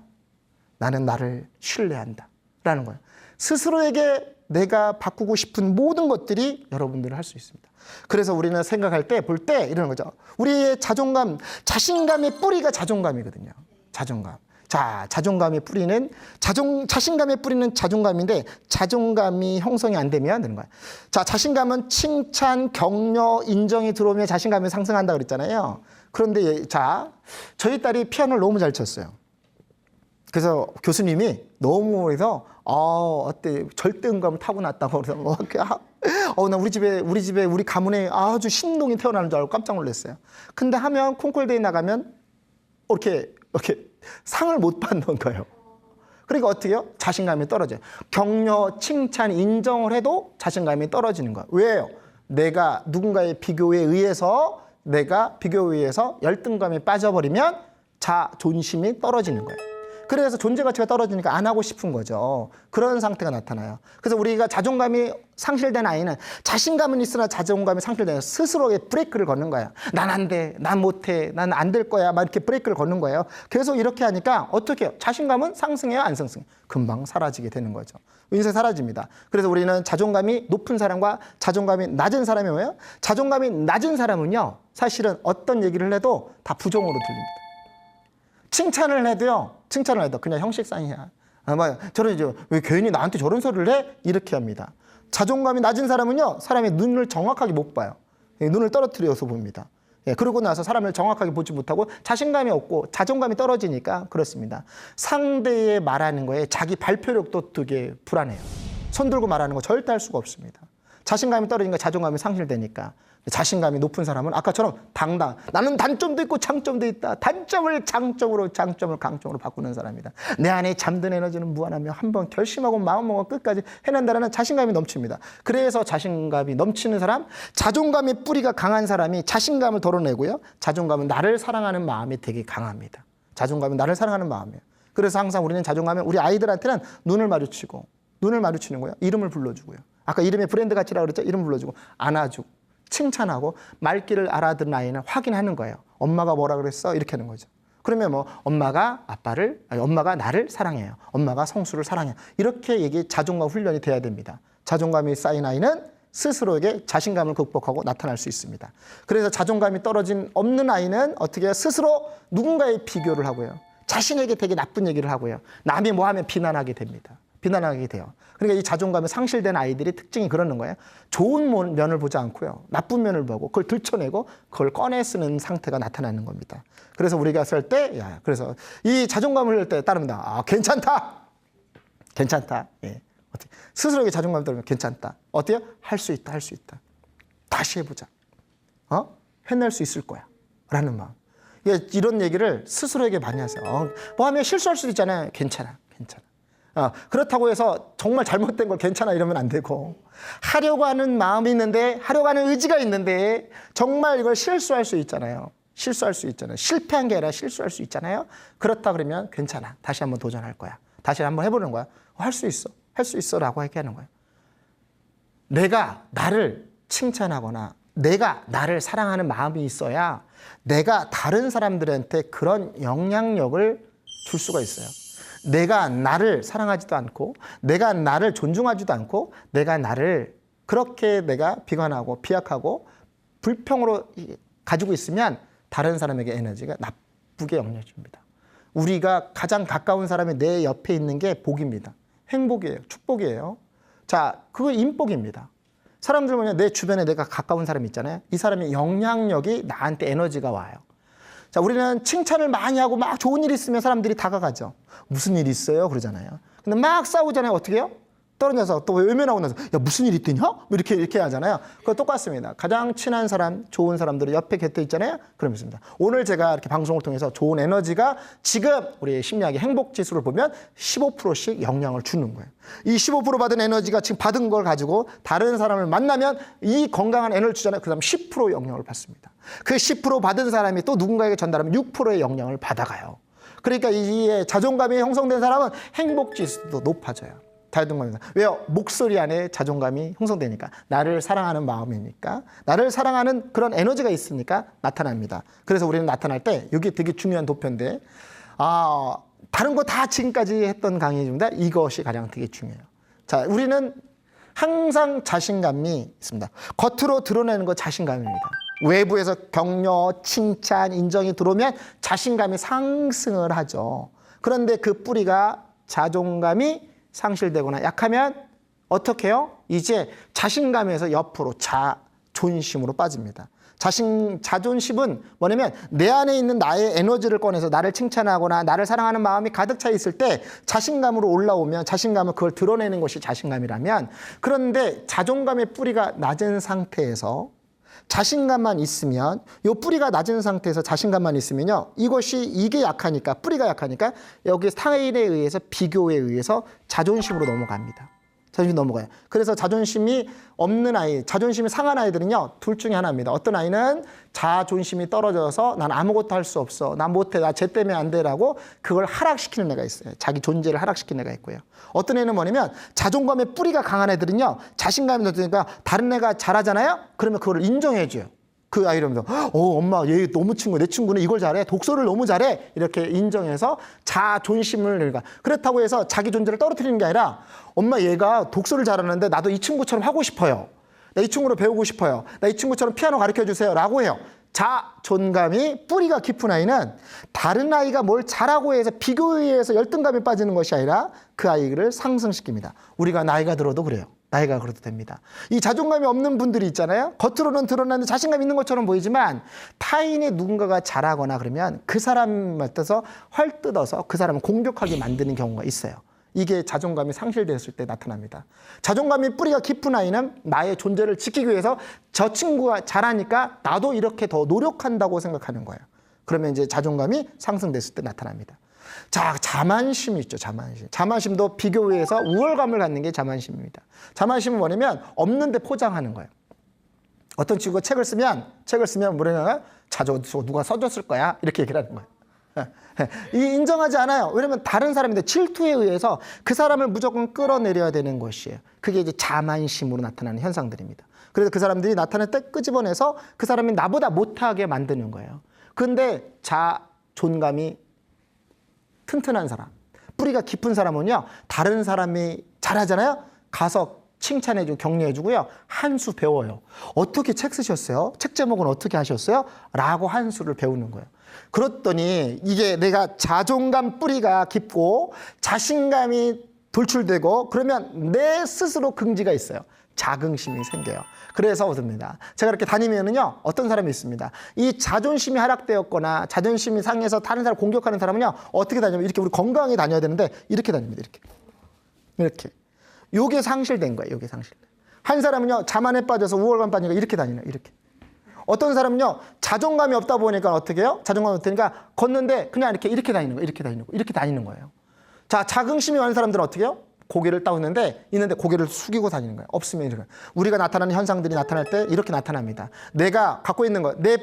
나는 나를 신뢰한다. 라는 거예요. 스스로에게 내가 바꾸고 싶은 모든 것들이 여러분들은 할 수 있습니다. 그래서 우리는 생각할 때, 볼 때 이러는 거죠. 우리의 자존감, 자신감의 뿌리가 자존감이거든요. 자존감. 자, 자존감의 뿌리는 자신감의 뿌리는 자존감인데 자존감이 형성이 안 되면 되는 거야. 자, 자신감은 칭찬, 격려, 인정이 들어오면 자신감이 상승한다 그랬잖아요. 그런데 자, 저희 딸이 피아노를 너무 잘 쳤어요. 그래서 교수님이 너무 해서 어때 절대음감을 타고났다고 그래서 나 우리 집에 우리 가문에 아주 신동이 태어나는 줄 알고 깜짝 놀랐어요. 근데 하면 콩쿨대회 나가면 이렇게 상을 못 받는 거예요. 그러니까 어떻게 해요? 자신감이 떨어져요. 격려, 칭찬, 인정을 해도 자신감이 떨어지는 거예요. 왜요? 내가 누군가의 비교에 의해서 열등감에 빠져버리면 자존심이 떨어지는 거예요. 그래서 존재 가치가 떨어지니까 안 하고 싶은 거죠. 그런 상태가 나타나요. 그래서 우리가 자존감이 상실된 아이는 자신감은 있으나 자존감이 상실되는 스스로에게 브레이크를 거는 거예요. 난 안 돼, 난 못해, 난 안 될 거야 막 이렇게 브레이크를 거는 거예요. 계속 이렇게 하니까 어떻게 해요? 자신감은 상승해요, 안 상승해요? 금방 사라지게 되는 거죠. 인생 사라집니다. 그래서 우리는 자존감이 높은 사람과 자존감이 낮은 사람이 뭐예요? 자존감이 낮은 사람은요, 사실은 어떤 얘기를 해도 다 부정으로 들립니다. 칭찬을 해도 그냥 형식상이야. 저는 이제 왜 괜히 나한테 저런 소리를 해? 이렇게 합니다. 자존감이 낮은 사람은요, 사람의 눈을 정확하게 못 봐요. 눈을 떨어뜨려서 봅니다. 그러고 나서 사람을 정확하게 보지 못하고 자신감이 없고 자존감이 떨어지니까 그렇습니다. 상대의 말하는 거에 자기 발표력도 되게 불안해요. 손 들고 말하는 거 절대 할 수가 없습니다. 자신감이 떨어지니까 자존감이 상실되니까. 자신감이 높은 사람은 아까처럼 당당. 나는 단점도 있고 장점도 있다. 단점을 장점으로, 장점을 강점으로 바꾸는 사람이다. 내 안에 잠든 에너지는 무한하며 한번 결심하고 마음먹어 끝까지 해낸다는 자신감이 넘칩니다. 그래서 자신감이 넘치는 사람, 자존감의 뿌리가 강한 사람이 자신감을 덜어내고요. 자존감은 나를 사랑하는 마음이 되게 강합니다. 자존감은 나를 사랑하는 마음이에요. 그래서 항상 우리는 자존감은 우리 아이들한테는 눈을 마주치는 거예요. 이름을 불러주고요. 아까 이름의 브랜드 가치라고 그랬죠? 이름 불러주고 안아주고 칭찬하고 말귀를 알아듣는 아이는 확인하는 거예요. 엄마가 뭐라 그랬어? 이렇게 하는 거죠. 그러면 뭐 엄마가 나를 사랑해요. 엄마가 성수를 사랑해요. 이렇게 자존감 훈련이 돼야 됩니다. 자존감이 쌓인 아이는 스스로에게 자신감을 극복하고 나타날 수 있습니다. 그래서 자존감이 없는 아이는 어떻게 해요? 스스로 누군가의 비교를 하고요. 자신에게 되게 나쁜 얘기를 하고요. 남이 뭐 하면 비난하게 됩니다. 비난하게 돼요. 그러니까 이 자존감이 상실된 아이들의 특징이 그러는 거예요. 좋은 면을 보지 않고요. 나쁜 면을 보고 그걸 들춰내고 그걸 꺼내 쓰는 상태가 나타나는 겁니다. 그래서 우리가 쓸 때, 그래서 이 자존감을 할 때 따릅니다. 괜찮다. 예. 어떻게? 스스로에게 자존감을 떨면 괜찮다. 어때요? 할 수 있다. 다시 해보자. 해낼 수 있을 거야. 라는 마음. 이런 얘기를 스스로에게 많이 하세요. 뭐 하면 실수할 수도 있잖아요. 괜찮아. 그렇다고 해서 정말 잘못된 걸 괜찮아 이러면 안 되고, 하려고 하는 마음이 있는데, 하려고 하는 의지가 있는데 정말 이걸 실수할 수 있잖아요. 실패한 게 아니라 실수할 수 있잖아요. 그렇다 그러면 괜찮아. 다시 한번 도전할 거야. 다시 한번 해보는 거야. 할 수 있어 라고 얘기하는 거예요. 내가 나를 칭찬하거나 내가 나를 사랑하는 마음이 있어야 내가 다른 사람들한테 그런 영향력을 줄 수가 있어요. 내가 나를 사랑하지도 않고 내가 나를 존중하지도 않고 내가 나를 그렇게 내가 비관하고 비약하고 불평으로 가지고 있으면 다른 사람에게 에너지가 나쁘게 영향을 줍니다. 우리가 가장 가까운 사람이 내 옆에 있는 게 복입니다. 행복이에요. 축복이에요. 자, 그거 인복입니다. 사람들 보면 내 주변에 내가 가까운 사람이 있잖아요. 이 사람의 영향력이 나한테 에너지가 와요. 자, 우리는 칭찬을 많이 하고 막 좋은 일 있으면 사람들이 다가가죠. 무슨 일 있어요? 그러잖아요. 근데 막 싸우잖아요. 어떻게 해요? 떨어져서 또 외면하고 나서 야 무슨 일 있더냐? 뭐 이렇게 하잖아요. 그거 똑같습니다. 가장 친한 사람, 좋은 사람들이 옆에 곁에 있잖아요. 그러면습니다. 오늘 제가 이렇게 방송을 통해서 좋은 에너지가 지금 우리 심리학의 행복 지수를 보면 15%씩 영향을 주는 거예요. 이 15% 받은 에너지가 지금 받은 걸 가지고 다른 사람을 만나면 이 건강한 에너지를 주잖아요. 그다음 10% 영향을 받습니다. 그 10% 받은 사람이 또 누군가에게 전달하면 6%의 영향을 받아가요. 그러니까 이 자존감이 형성된 사람은 행복 지수도 높아져요. 왜요? 목소리 안에 자존감이 형성되니까, 나를 사랑하는 마음이니까, 나를 사랑하는 그런 에너지가 있으니까 나타납니다. 그래서 우리는 나타날 때 이게 되게 중요한 도표인데, 다른 거 다 지금까지 했던 강의입니다. 이것이 가장 되게 중요해요. 자, 우리는 항상 자신감이 있습니다. 겉으로 드러내는 거 자신감입니다. 외부에서 격려, 칭찬, 인정이 들어오면 자신감이 상승을 하죠. 그런데 그 뿌리가 자존감이 상실되거나 약하면 어떻게 해요? 이제 자신감에서 옆으로 자존심으로 빠집니다. 자존심은 뭐냐면 내 안에 있는 나의 에너지를 꺼내서 나를 칭찬하거나 나를 사랑하는 마음이 가득 차 있을 때 자신감으로 올라오면, 자신감은 그걸 드러내는 것이 자신감이라면, 그런데 자존감의 뿌리가 낮은 상태에서 자신감만 있으면, 이 뿌리가 낮은 상태에서 자신감만 있으면요, 이게 약하니까, 뿌리가 약하니까 여기 타인에 의해서, 비교에 의해서 자존심으로 넘어갑니다. 자존심이 넘어가요. 그래서 자존심이 없는 아이, 자존심이 상한 아이들은요, 둘 중에 하나입니다. 어떤 아이는 자존심이 떨어져서 난 아무것도 할 수 없어, 난 못해, 나 쟤 때문에 안 돼라고 그걸 하락시키는 애가 있어요. 자기 존재를 하락시키는 애가 있고요. 어떤 애는 뭐냐면 자존감의 뿌리가 강한 애들은요, 자신감이 높으니까 다른 애가 잘하잖아요? 그러면 그걸 인정해줘요. 그 아이라면서 엄마 얘 너무 친구, 내 친구는 이걸 잘해, 독서를 너무 잘해, 이렇게 인정해서 자존심을, 그러니까 그렇다고 해서 자기 존재를 떨어뜨리는 게 아니라 엄마 얘가 독서를 잘하는데 나도 이 친구처럼 하고 싶어요, 나 이 친구로 배우고 싶어요, 나 이 친구처럼 피아노 가르쳐 주세요 라고 해요. 자존감이 뿌리가 깊은 아이는 다른 아이가 뭘 잘하고 해서 비교에 의해서 열등감에 빠지는 것이 아니라 그 아이를 상승시킵니다. 우리가 나이가 들어도 그래요. 나이가 그래도 됩니다. 이 자존감이 없는 분들이 있잖아요. 겉으로는 드러나는 자신감 있는 것처럼 보이지만 타인의 누군가가 잘하거나 그러면 그 사람 맡아서 활뜯어서 그 사람을 공격하게 만드는 경우가 있어요. 이게 자존감이 상실됐을 때 나타납니다. 자존감이 뿌리가 깊은 아이는 나의 존재를 지키기 위해서 저 친구가 잘하니까 나도 이렇게 더 노력한다고 생각하는 거예요. 그러면 이제 자존감이 상승됐을 때 나타납니다. 자, 자만심이 있죠. 자만심. 자만심도 비교해서 우월감을 갖는 게 자만심입니다. 자만심은 뭐냐면 없는데 포장하는 거예요. 어떤 친구가 책을 쓰면 뭐냐면 자저 누가 써줬을 거야 이렇게 얘기를 하는 거예요. 인정하지 않아요. 왜냐면 다른 사람인데 질투에 의해서 그 사람을 무조건 끌어내려야 되는 것이에요. 그게 이제 자만심으로 나타나는 현상들입니다. 그래서 그 사람들이 나타날 때 끄집어내서 그 사람이 나보다 못하게 만드는 거예요. 근데 자존감이 튼튼한 사람, 뿌리가 깊은 사람은요, 다른 사람이 잘하잖아요? 가서 칭찬해주고 격려해주고요, 한 수 배워요. 어떻게 책 쓰셨어요? 책 제목은 어떻게 하셨어요? 라고 한 수를 배우는 거예요. 그랬더니 이게 내가 자존감 뿌리가 깊고 자신감이 돌출되고 그러면 내 스스로 긍지가 있어요. 자긍심이 생겨요. 그래서 얻습니다. 제가 이렇게 다니면은요, 어떤 사람이 있습니다. 이 자존심이 하락되었거나 자존심이 상해서 다른 사람 공격하는 사람은요, 어떻게 다니냐면 이렇게 우리 건강하게 다녀야 되는데 이렇게 다닙니다. 이렇게. 요게 상실된 거예요. 요게 상실된. 한 사람은요, 자만에 빠져서 우월감 빠지니까 이렇게 다니는 거예요. 이렇게. 어떤 사람은요, 자존감이 없다 보니까 어떻게 해요? 자존감이 없으니까 걷는데 그냥 이렇게 다니는 거예요. 이렇게 다니는 거예요. 자, 자긍심이 많은 사람들은 어떻게 해요? 고개를 있는데 고개를 숙이고 다니는 거예요. 없으면 이렇게. 우리가 나타나는 현상들이 나타날 때 이렇게 나타납니다. 내가 갖고 있는 거, 내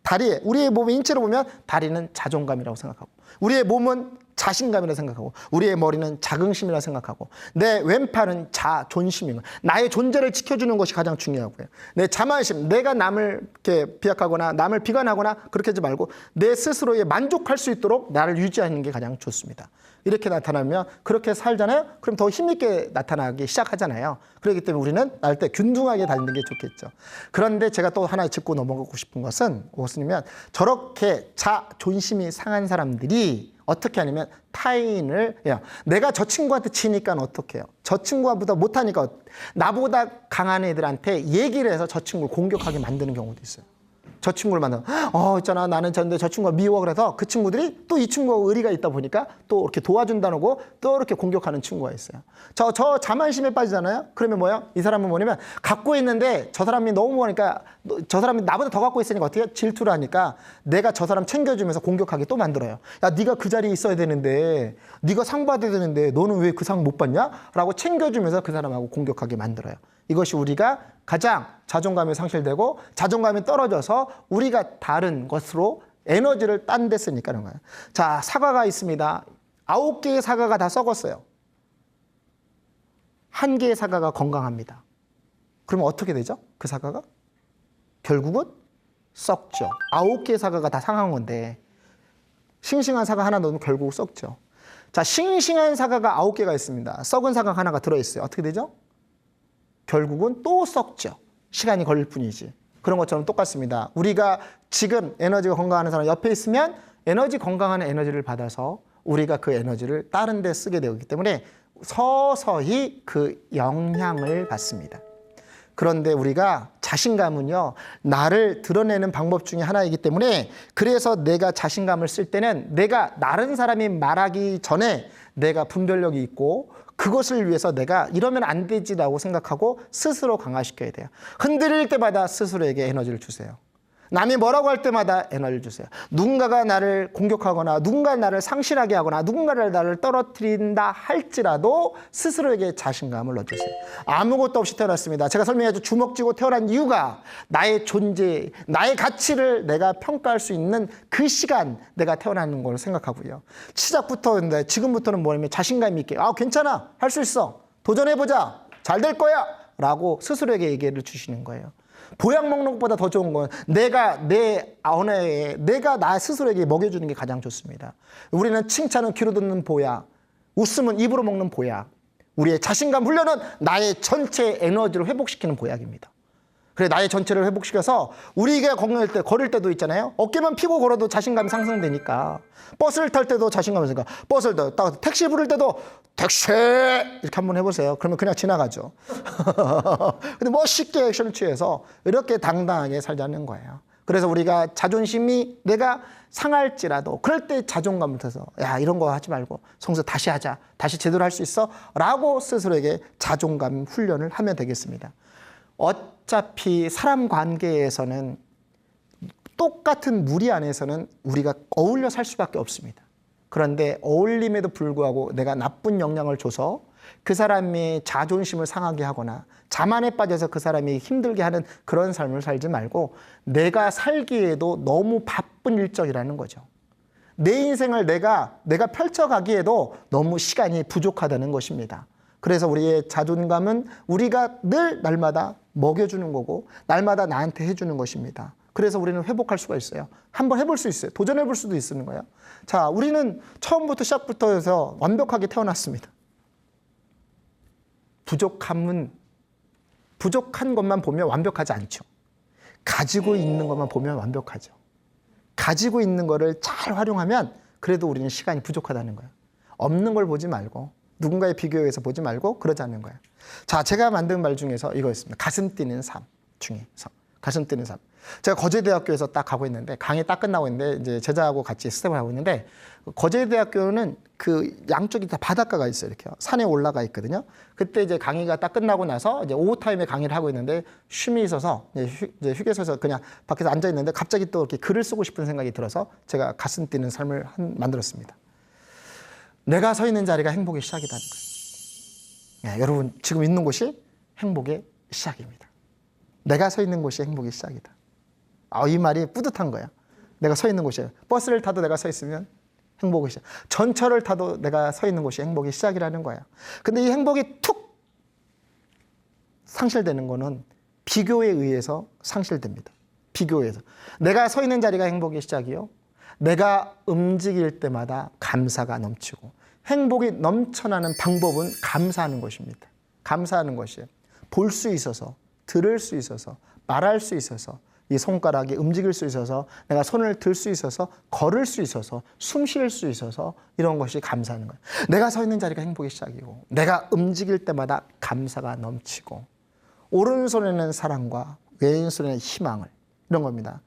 다리에, 우리의 몸의 인체로 보면 다리는 자존감이라고 생각하고, 우리의 몸은 자신감이라고 생각하고, 우리의 머리는 자긍심이라고 생각하고, 내 왼팔은 자존심인 거예요. 나의 존재를 지켜주는 것이 가장 중요하고요. 내 자만심, 내가 남을 이렇게 비약하거나 남을 비관하거나 그렇게 하지 말고 내 스스로에 만족할 수 있도록 나를 유지하는 게 가장 좋습니다. 이렇게 나타나면 그렇게 살잖아요. 그럼 더 힘있게 나타나기 시작하잖아요. 그렇기 때문에 우리는 날 때 균등하게 다니는 게 좋겠죠. 그런데 제가 또 하나 짚고 넘어가고 싶은 것은 무엇이냐면, 저렇게 자존심이 상한 사람들이 어떻게 하냐면 타인을, 내가 저 친구한테 지니까 어떻게 해요? 저 친구보다 못하니까 나보다 강한 애들한테 얘기를 해서 저 친구를 공격하게 만드는 경우도 있어요. 저 친구를 만나서 있잖아, 나는 저 친구가 미워. 그래서 그 친구들이 또 이 친구가 의리가 있다 보니까 또 이렇게 도와준다고 또 이렇게 공격하는 친구가 있어요. 저 자만심에 빠지잖아요. 그러면 뭐예요? 이 사람은 뭐냐면 갖고 있는데 저 사람이 너무 뭐니까, 저 사람이 나보다 더 갖고 있으니까 어떻게 해요? 질투를 하니까 내가 저 사람 챙겨주면서 공격하게 또 만들어요. 야, 네가 그 자리에 있어야 되는데, 네가 상 받아야 되는데 너는 왜 그 상 못 받냐? 라고 챙겨주면서 그 사람하고 공격하게 만들어요. 이것이 우리가 가장 자존감이 상실되고 자존감이 떨어져서 우리가 다른 것으로 에너지를 딴 데 쓰니까 그런 거예요. 자, 사과가 있습니다. 9개의 사과가 다 썩었어요. 1개의 사과가 건강합니다. 그러면 어떻게 되죠? 그 사과가? 결국은 썩죠. 9개의 사과가 다 상한 건데 싱싱한 사과 하나 넣으면 결국 썩죠. 자, 싱싱한 사과가 9개가 있습니다. 썩은 사과 하나가 들어있어요. 어떻게 되죠? 결국은 또 썩죠. 시간이 걸릴 뿐이지. 그런 것처럼 똑같습니다. 우리가 지금 에너지가 건강한 사람 옆에 있으면 건강한 에너지를 받아서 우리가 그 에너지를 다른 데 쓰게 되기 때문에 서서히 그 영향을 받습니다. 그런데 우리가 자신감은요, 나를 드러내는 방법 중에 하나이기 때문에, 그래서 내가 자신감을 쓸 때는 내가 다른 사람이 말하기 전에 내가 분별력이 있고 그것을 위해서 내가 이러면 안 되지라고 생각하고 스스로 강화시켜야 돼요. 흔들릴 때마다 스스로에게 에너지를 주세요. 남이 뭐라고 할 때마다 에너지를 주세요. 누군가가 나를 공격하거나 누군가 나를 상실하게 하거나 누군가를 나를 떨어뜨린다 할지라도 스스로에게 자신감을 넣어주세요. 아무것도 없이 태어났습니다. 제가 설명해줘, 주먹 쥐고 태어난 이유가 나의 존재, 나의 가치를 내가 평가할 수 있는 그 시간, 내가 태어나는 걸 생각하고요. 시작부터, 근데 지금부터는 뭐냐면 자신감 있게, 괜찮아, 할 수 있어, 도전해보자, 잘 될 거야 라고 스스로에게 얘기를 주시는 거예요. 보약 먹는 것보다 더 좋은 건 내가 내 언어에 내가 나 스스로에게 먹여주는 게 가장 좋습니다. 우리는 칭찬은 귀로 듣는 보약, 웃음은 입으로 먹는 보약, 우리의 자신감 훈련은 나의 전체 에너지를 회복시키는 보약입니다. 그래, 나의 전체를 회복시켜서 우리가 걸을 때도 있잖아요. 어깨만 펴고 걸어도 자신감이 상승되니까. 버스를 탈 때도 자신감이 생겨. 버스를 타고 택시 부를 때도 택시 이렇게 한번 해보세요. 그러면 그냥 지나가죠. 근데 멋있게 액션을 취해서 이렇게 당당하게 살자는 거예요. 그래서 우리가 자존심이 내가 상할지라도 그럴 때 자존감을 타서 야, 이런 거 하지 말고 성수 다시 하자. 다시 제대로 할 수 있어. 라고 스스로에게 자존감 훈련을 하면 되겠습니다. 어차피 사람 관계에서는 똑같은 무리 안에서는 우리가 어울려 살 수밖에 없습니다. 그런데 어울림에도 불구하고 내가 나쁜 영향을 줘서 그 사람의 자존심을 상하게 하거나 자만에 빠져서 그 사람이 힘들게 하는 그런 삶을 살지 말고 내가 살기에도 너무 바쁜 일정이라는 거죠. 내 인생을 내가 펼쳐가기에도 너무 시간이 부족하다는 것입니다. 그래서 우리의 자존감은 우리가 늘 날마다 먹여주는 거고 날마다 나한테 해주는 것입니다. 그래서 우리는 회복할 수가 있어요. 한번 해볼 수 있어요. 도전해볼 수도 있는 거예요. 자, 우리는 처음부터 시작부터 해서 완벽하게 태어났습니다. 부족한 것만 보면 완벽하지 않죠. 가지고 있는 것만 보면 완벽하죠. 가지고 있는 거를 잘 활용하면 그래도 우리는 시간이 부족하다는 거예요. 없는 걸 보지 말고 누군가에 비교해서 보지 말고 그러자는 거예요. 자, 제가 만든 말 중에서 이거였습니다. 가슴 뛰는 삶 중에서. 가슴 뛰는 삶. 제가 거제대학교에서 딱 가고 있는데 강의 딱 끝나고 있는데 이제 제자하고 같이 스텝을 하고 있는데 거제대학교는 그 양쪽이 다 바닷가가 있어요. 이렇게 산에 올라가 있거든요. 그때 이제 강의가 딱 끝나고 나서 이제 오후 타임에 강의를 하고 있는데 쉼이 있어서 이제 휴게소에서 그냥 밖에서 앉아 있는데 갑자기 또 이렇게 글을 쓰고 싶은 생각이 들어서 제가 가슴 뛰는 삶을 만들었습니다. 내가 서 있는 자리가 행복의 시작이라는 거예요. 네, 여러분 지금 있는 곳이 행복의 시작입니다. 내가 서 있는 곳이 행복의 시작이다. 이 말이 뿌듯한 거야. 내가 서 있는 곳이에요. 버스를 타도 내가 서 있으면 행복의 시작. 전철을 타도 내가 서 있는 곳이 행복의 시작이라는 거야. 근데 이 행복이 툭 상실되는 거는 비교에 의해서 상실됩니다. 비교에서. 내가 서 있는 자리가 행복의 시작이요. 내가 움직일 때마다 감사가 넘치고 행복이 넘쳐나는 방법은 감사하는 것입니다. 감사하는 것이에요. 볼 수 있어서, 들을 수 있어서, 말할 수 있어서, 이 손가락이 움직일 수 있어서, 내가 손을 들 수 있어서, 걸을 수 있어서, 숨 쉴 수 있어서 이런 것이 감사하는 거예요. 내가 서 있는 자리가 행복의 시작이고 내가 움직일 때마다 감사가 넘치고 오른손에는 사랑과 왼손에는 희망을 이런 겁니다.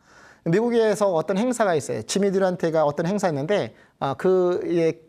미국에서 어떤 행사가 있어요. 지미 듀란트가 어떤 행사였는데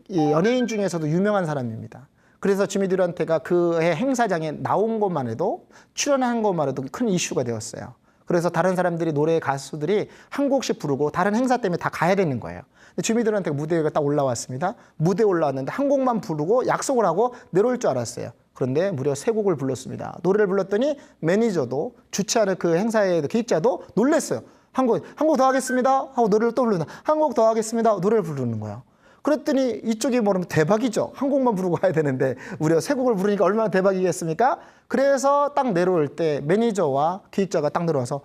이 연예인 중에서도 유명한 사람입니다. 그래서 지미 듀란트가 그의 행사장에 나온 것만 해도 출연한 것만 해도 큰 이슈가 되었어요. 그래서 다른 사람들이 노래 가수들이 한 곡씩 부르고 다른 행사 때문에 다 가야 되는 거예요. 지미 듀란트가 무대에 딱 올라왔습니다. 무대에 올라왔는데 한 곡만 부르고 약속을 하고 내려올 줄 알았어요. 그런데 무려 3곡을 불렀습니다. 노래를 불렀더니 매니저도 주최하는 그 행사의 기획자도 놀랐어요. 한 곡 더 하겠습니다 하고 노래를 또 부르는, 한 곡 더 하겠습니다 하고 노래를 부르는 거예요. 그랬더니 이쪽이 뭐라면 대박이죠. 한 곡만 부르고 가야 되는데 우리가 3곡을 부르니까 얼마나 대박이겠습니까? 그래서 딱 내려올 때 매니저와 기획자가 딱 내려와서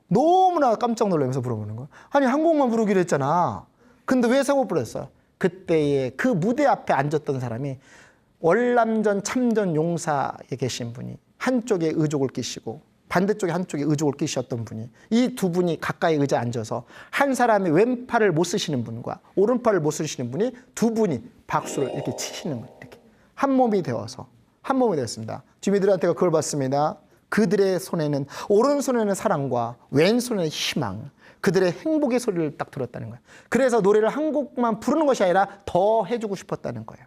너무나 깜짝 놀라면서 물어보는 거예요. 아니 한 곡만 부르기로 했잖아. 근데 왜 3곡 불렀어요? 그때에 그 무대 앞에 앉았던 사람이 월남전 참전 용사에 계신 분이 한쪽에 의족을 끼시고 반대쪽에 한쪽에 의족을 끼셨던 분이, 이 두 분이 가까이 의자에 앉아서 한 사람이 왼팔을 못 쓰시는 분과 오른팔을 못 쓰시는 분이 두 분이 박수를 이렇게 치시는 거예요. 이렇게 한 몸이 되어서 한 몸이 되었습니다. 지미들한테가 그걸 봤습니다. 그들의 손에는, 오른손에는 사랑과 왼손에는 희망, 그들의 행복의 소리를 딱 들었다는 거예요. 그래서 노래를 한 곡만 부르는 것이 아니라 더 해주고 싶었다는 거예요.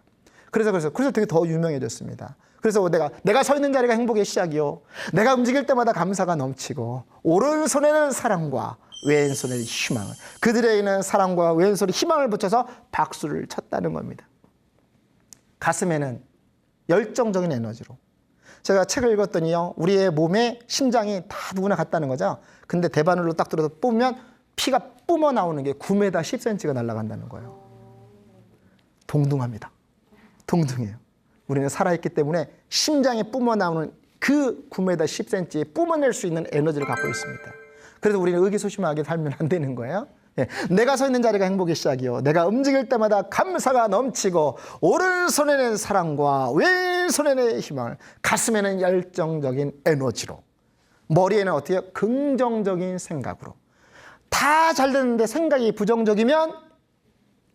그래서 되게 더 유명해졌습니다. 그래서 내가 서 있는 자리가 행복의 시작이요. 내가 움직일 때마다 감사가 넘치고 오른손에는 사랑과 왼손에는 희망을, 그들에게는 사랑과 왼손에 희망을 붙여서 박수를 쳤다는 겁니다. 가슴에는 열정적인 에너지로. 제가 책을 읽었더니요, 우리의 몸에 심장이 다 누구나 같다는 거죠. 근데 대바늘로 딱 들어서 뿜으면 피가 뿜어 나오는 게 9m 10cm가 날아간다는 거예요. 동등합니다. 동등해요. 우리는 살아있기 때문에 심장에 뿜어나오는 그 9m 10cm에 뿜어낼 수 있는 에너지를 갖고 있습니다. 그래서 우리는 의기소침하게 살면 안 되는 거예요. 내가 서 있는 자리가 행복의 시작이요. 내가 움직일 때마다 감사가 넘치고 오른손에는 사랑과 왼손에는 희망을, 가슴에는 열정적인 에너지로 머리에는 어떻게 해요? 긍정적인 생각으로. 다 잘 되는데 생각이 부정적이면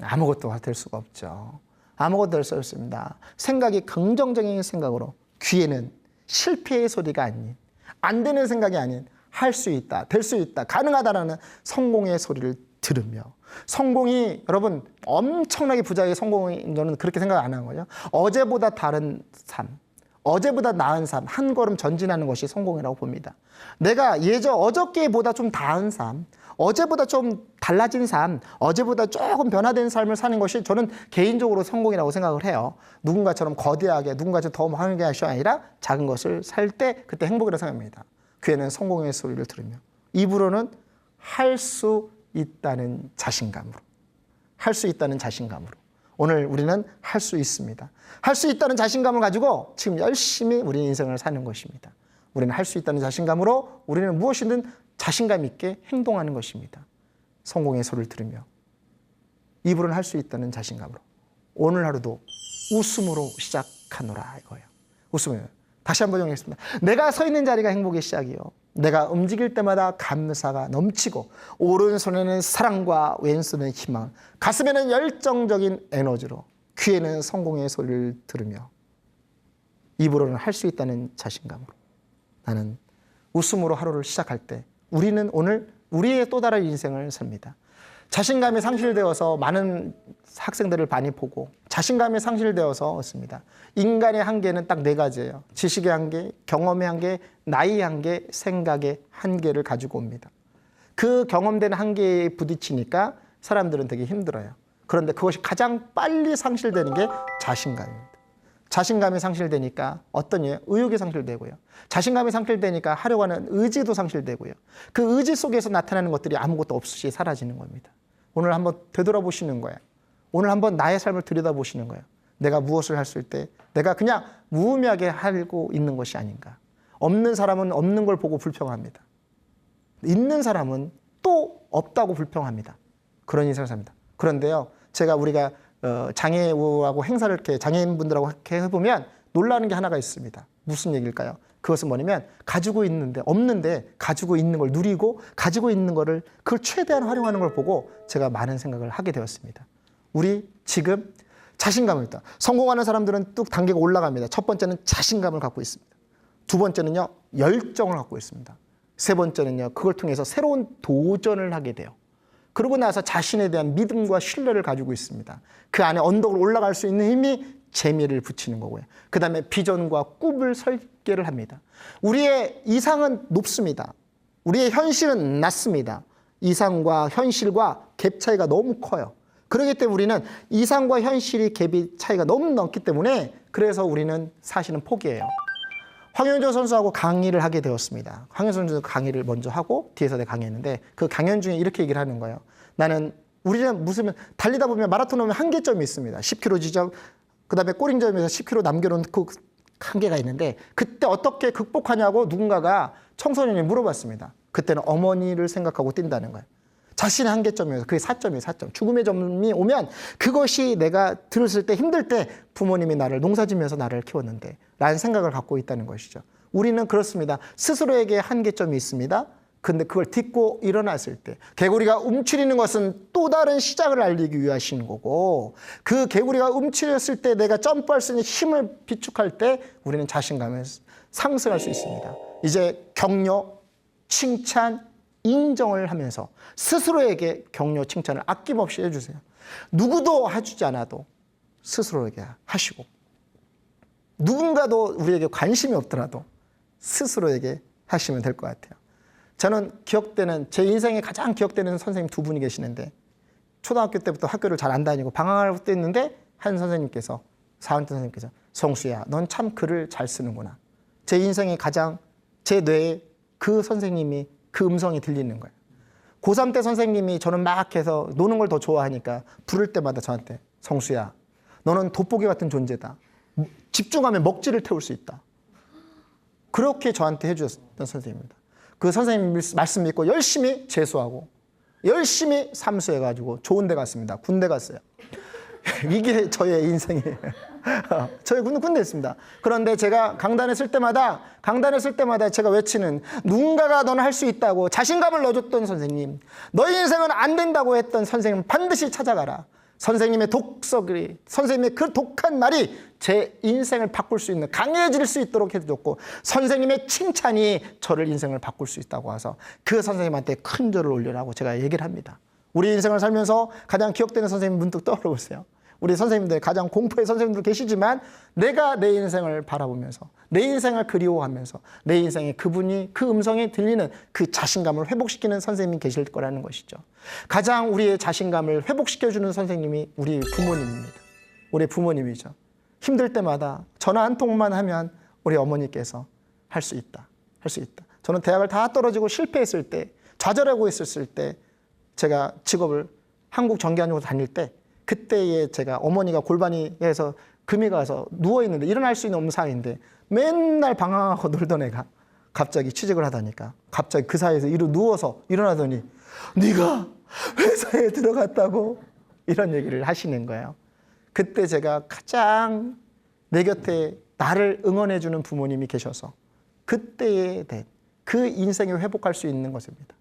아무것도 될 수가 없죠. 아무것도 될 수 없습니다. 생각이 긍정적인 생각으로, 귀에는 실패의 소리가 아닌, 안 되는 생각이 아닌, 할 수 있다, 될 수 있다, 가능하다라는 성공의 소리를 들으며, 성공이 여러분 엄청나게 부자의 성공인 저는 그렇게 생각 안 하는 거죠. 어제보다 다른 삶, 어제보다 나은 삶, 한 걸음 전진하는 것이 성공이라고 봅니다. 내가 어저께보다 좀 나은 삶, 어제보다 좀 달라진 삶, 어제보다 조금 변화된 삶을 사는 것이 저는 개인적으로 성공이라고 생각을 해요. 누군가처럼 거대하게, 누군가처럼 더 많은 게 아니라 작은 것을 살 때 그때 행복이라고 생각합니다. 귀에는 성공의 소리를 들으며, 입으로는 할 수 있다는 자신감으로, 할 수 있다는 자신감으로. 오늘 우리는 할 수 있습니다. 할 수 있다는 자신감을 가지고 지금 열심히 우리 인생을 사는 것입니다. 우리는 할 수 있다는 자신감으로 우리는 무엇이든 자신감 있게 행동하는 것입니다. 성공의 소리를 들으며, 입으로는 할 수 있다는 자신감으로 오늘 하루도 웃음으로 시작하노라 이거예요. 웃음을 다시 한번 정리했습니다. 내가 서 있는 자리가 행복의 시작이요, 내가 움직일 때마다 감사가 넘치고, 오른손에는 사랑과 왼손에는 희망, 가슴에는 열정적인 에너지로, 귀에는 성공의 소리를 들으며, 입으로는 할 수 있다는 자신감으로 나는 웃음으로 하루를 시작할 때 우리는 오늘 우리의 또 다른 인생을 삽니다. 자신감이 상실되어서 많은 학생들을 많이 보고 자신감이 상실되어서 있습니다. 인간의 한계는 딱 4가지예요. 지식의 한계, 경험의 한계, 나이의 한계, 생각의 한계를 가지고 옵니다. 그 경험된 한계에 부딪히니까 사람들은 되게 힘들어요. 그런데 그것이 가장 빨리 상실되는 게 자신감입니다. 자신감이 상실되니까 어떤 일? 의욕이 상실되고요. 자신감이 상실되니까 하려고 하는 의지도 상실되고요. 그 의지 속에서 나타나는 것들이 아무것도 없이 사라지는 겁니다. 오늘 한번 되돌아보시는 거예요. 오늘 한번 나의 삶을 들여다보시는 거예요. 내가 무엇을 했을 때 내가 그냥 무의미하게 하고 있는 것이 아닌가. 없는 사람은 없는 걸 보고 불평합니다. 있는 사람은 또 없다고 불평합니다. 그런 인생을 삽니다. 그런데요, 우리가 장애우하고 행사를 이렇게 장애인분들하고 이렇게 해보면 놀라는 게 하나가 있습니다. 무슨 얘기일까요? 그것은 뭐냐면 가지고 있는데 없는데 가지고 있는 걸 누리고 가지고 있는 거를 그걸 최대한 활용하는 걸 보고 제가 많은 생각을 하게 되었습니다. 우리 지금 자신감을 있다. 성공하는 사람들은 뚝 단계가 올라갑니다. 첫 번째는 자신감을 갖고 있습니다. 두 번째는요, 열정을 갖고 있습니다. 세 번째는요, 그걸 통해서 새로운 도전을 하게 돼요. 그러고 나서 자신에 대한 믿음과 신뢰를 가지고 있습니다. 그 안에 언덕을 올라갈 수 있는 힘이 재미를 붙이는 거고요. 그 다음에 비전과 꿈을 설계를 합니다. 우리의 이상은 높습니다. 우리의 현실은 낮습니다. 이상과 현실과 갭 차이가 너무 커요. 그렇기 때문에 우리는 이상과 현실이 갭이 차이가 너무 넓기 때문에 그래서 우리는 사실은 포기해요. 황현조 선수하고 강의를 하게 되었습니다. 황현조 선수 강의를 먼저 하고 뒤에서 내가 강의했는데 그 강연 중에 이렇게 얘기를 하는 거예요. 우리는 무슨 달리다 보면 마라톤 오면 한계점이 있습니다. 10km 지점, 그 다음에 꼬링점에서 10km 남겨놓은 그 한계가 있는데 그때 어떻게 극복하냐고 누군가가 청소년이 물어봤습니다. 그때는 어머니를 생각하고 뛴다는 거예요. 자신의 한계점이어서 그게 4점이에요. 4점. 죽음의 점이 오면 그것이 내가 들었을 때 힘들 때 부모님이 나를 농사지면서 나를 키웠는데 라는 생각을 갖고 있다는 것이죠. 우리는 그렇습니다. 스스로에게 한계점이 있습니다. 근데 그걸 딛고 일어났을 때 개구리가 움츠리는 것은 또 다른 시작을 알리기 위하신 거고 그 개구리가 움츠렸을 때 내가 점프할 수 있는 힘을 비축할 때 우리는 자신감을 상승할 수 있습니다. 이제 격려, 칭찬, 인정을 하면서 스스로에게 격려, 칭찬을 아낌없이 해주세요. 누구도 해주지 않아도 스스로에게 하시고 누군가도 우리에게 관심이 없더라도 스스로에게 하시면 될 것 같아요. 저는 제 인생에 가장 기억되는 선생님 2분이 계시는데 초등학교 때부터 학교를 잘 안 다니고 방황할 때 있는데 한 선생님께서 4학년 선생님께서 성수야, 넌 참 글을 잘 쓰는구나. 제 인생에 제 뇌에 그 선생님이 그 음성이 들리는 거예요. 고3 때 선생님이 저는 막 해서 노는 걸 더 좋아하니까 부를 때마다 저한테 성수야, 너는 돋보기 같은 존재다. 집중하면 먹지를 태울 수 있다. 그렇게 저한테 해주셨던 선생님입니다. 그 선생님 말씀 믿고 열심히 재수하고 열심히 삼수해가지고 좋은 데 갔습니다. 군대 갔어요. 이게 저의 인생이에요. 저희 군대 있습니다. 그런데 제가 강단에 쓸 때마다 제가 외치는 누군가가 너는 할 수 있다고 자신감을 넣어줬던 선생님, 너희 인생은 안 된다고 했던 선생님 반드시 찾아가라. 선생님의 독서글이, 선생님의 그 독한 말이 제 인생을 바꿀 수 있는, 강해질 수 있도록 해줬고, 선생님의 칭찬이 저를 인생을 바꿀 수 있다고 해서 그 선생님한테 큰 절을 올리라고 제가 얘기를 합니다. 우리 인생을 살면서 가장 기억되는 선생님 문득 떠오르세요. 우리 선생님들, 가장 공포의 선생님들 계시지만 내가 내 인생을 바라보면서, 내 인생을 그리워하면서, 내 인생에 그분이, 그 음성이 들리는 그 자신감을 회복시키는 선생님이 계실 거라는 것이죠. 가장 우리의 자신감을 회복시켜주는 선생님이 우리 부모님입니다. 우리 부모님이죠. 힘들 때마다 전화 한 통만 하면 우리 어머니께서 할 수 있다, 할 수 있다. 저는 대학을 다 떨어지고 실패했을 때, 좌절하고 있었을 때, 제가 직업을 한국 전기안으로 다닐 때, 그때에 제가 어머니가 골반이에서 금이 가서 누워있는데 일어날 수 있는 상황인데 맨날 방황하고 놀던 애가 갑자기 취직을 하다니까, 갑자기 그 사이에서 누워서 일어나더니 네가 회사에 들어갔다고 이런 얘기를 하시는 거예요. 그때 제가 가장 내 곁에 나를 응원해주는 부모님이 계셔서 그때에 대한 그 인생을 회복할 수 있는 것입니다.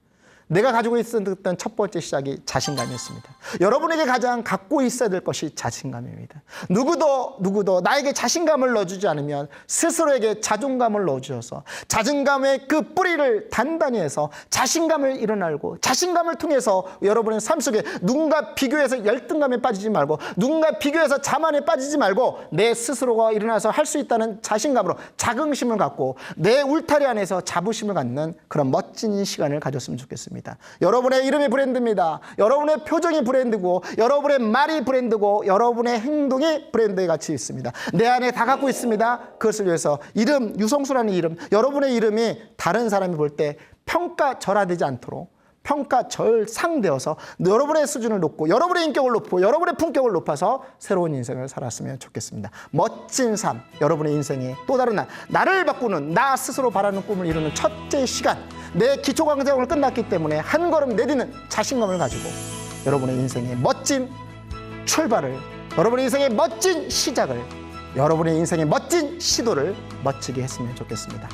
내가 가지고 있었던 첫 번째 시작이 자신감이었습니다. 여러분에게 가장 갖고 있어야 될 것이 자신감입니다. 누구도 나에게 자신감을 넣어주지 않으면 스스로에게 자존감을 넣어주셔서 자존감의 그 뿌리를 단단히 해서 자신감을 일어나고, 자신감을 통해서 여러분의 삶 속에 누군가 비교해서 열등감에 빠지지 말고, 누군가 비교해서 자만에 빠지지 말고, 내 스스로가 일어나서 할 수 있다는 자신감으로 자긍심을 갖고 내 울타리 안에서 자부심을 갖는 그런 멋진 시간을 가졌으면 좋겠습니다. 여러분의 이름이 브랜드입니다. 여러분의 표정이 브랜드고, 여러분의 말이 브랜드고, 여러분의 행동이 브랜드의 가치 있습니다. 내 안에 다 갖고 있습니다. 그것을 위해서 이름, 유성수라는 이름, 여러분의 이름이 다른 사람이 볼 때 평가절하되지 않도록 평가절상되어서 여러분의 수준을 높고, 여러분의 인격을 높고, 여러분의 품격을 높아서 새로운 인생을 살았으면 좋겠습니다. 멋진 삶, 여러분의 인생에 또 다른 나를 바꾸는, 나 스스로 바라는 꿈을 이루는 첫째 시간, 내 기초강좌를 끝났기 때문에 한 걸음 내딛는 자신감을 가지고 여러분의 인생의 멋진 출발을, 여러분의 인생의 멋진 시작을, 여러분의 인생의 멋진 시도를 멋지게 했으면 좋겠습니다.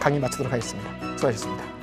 강의 마치도록 하겠습니다. 수고하셨습니다.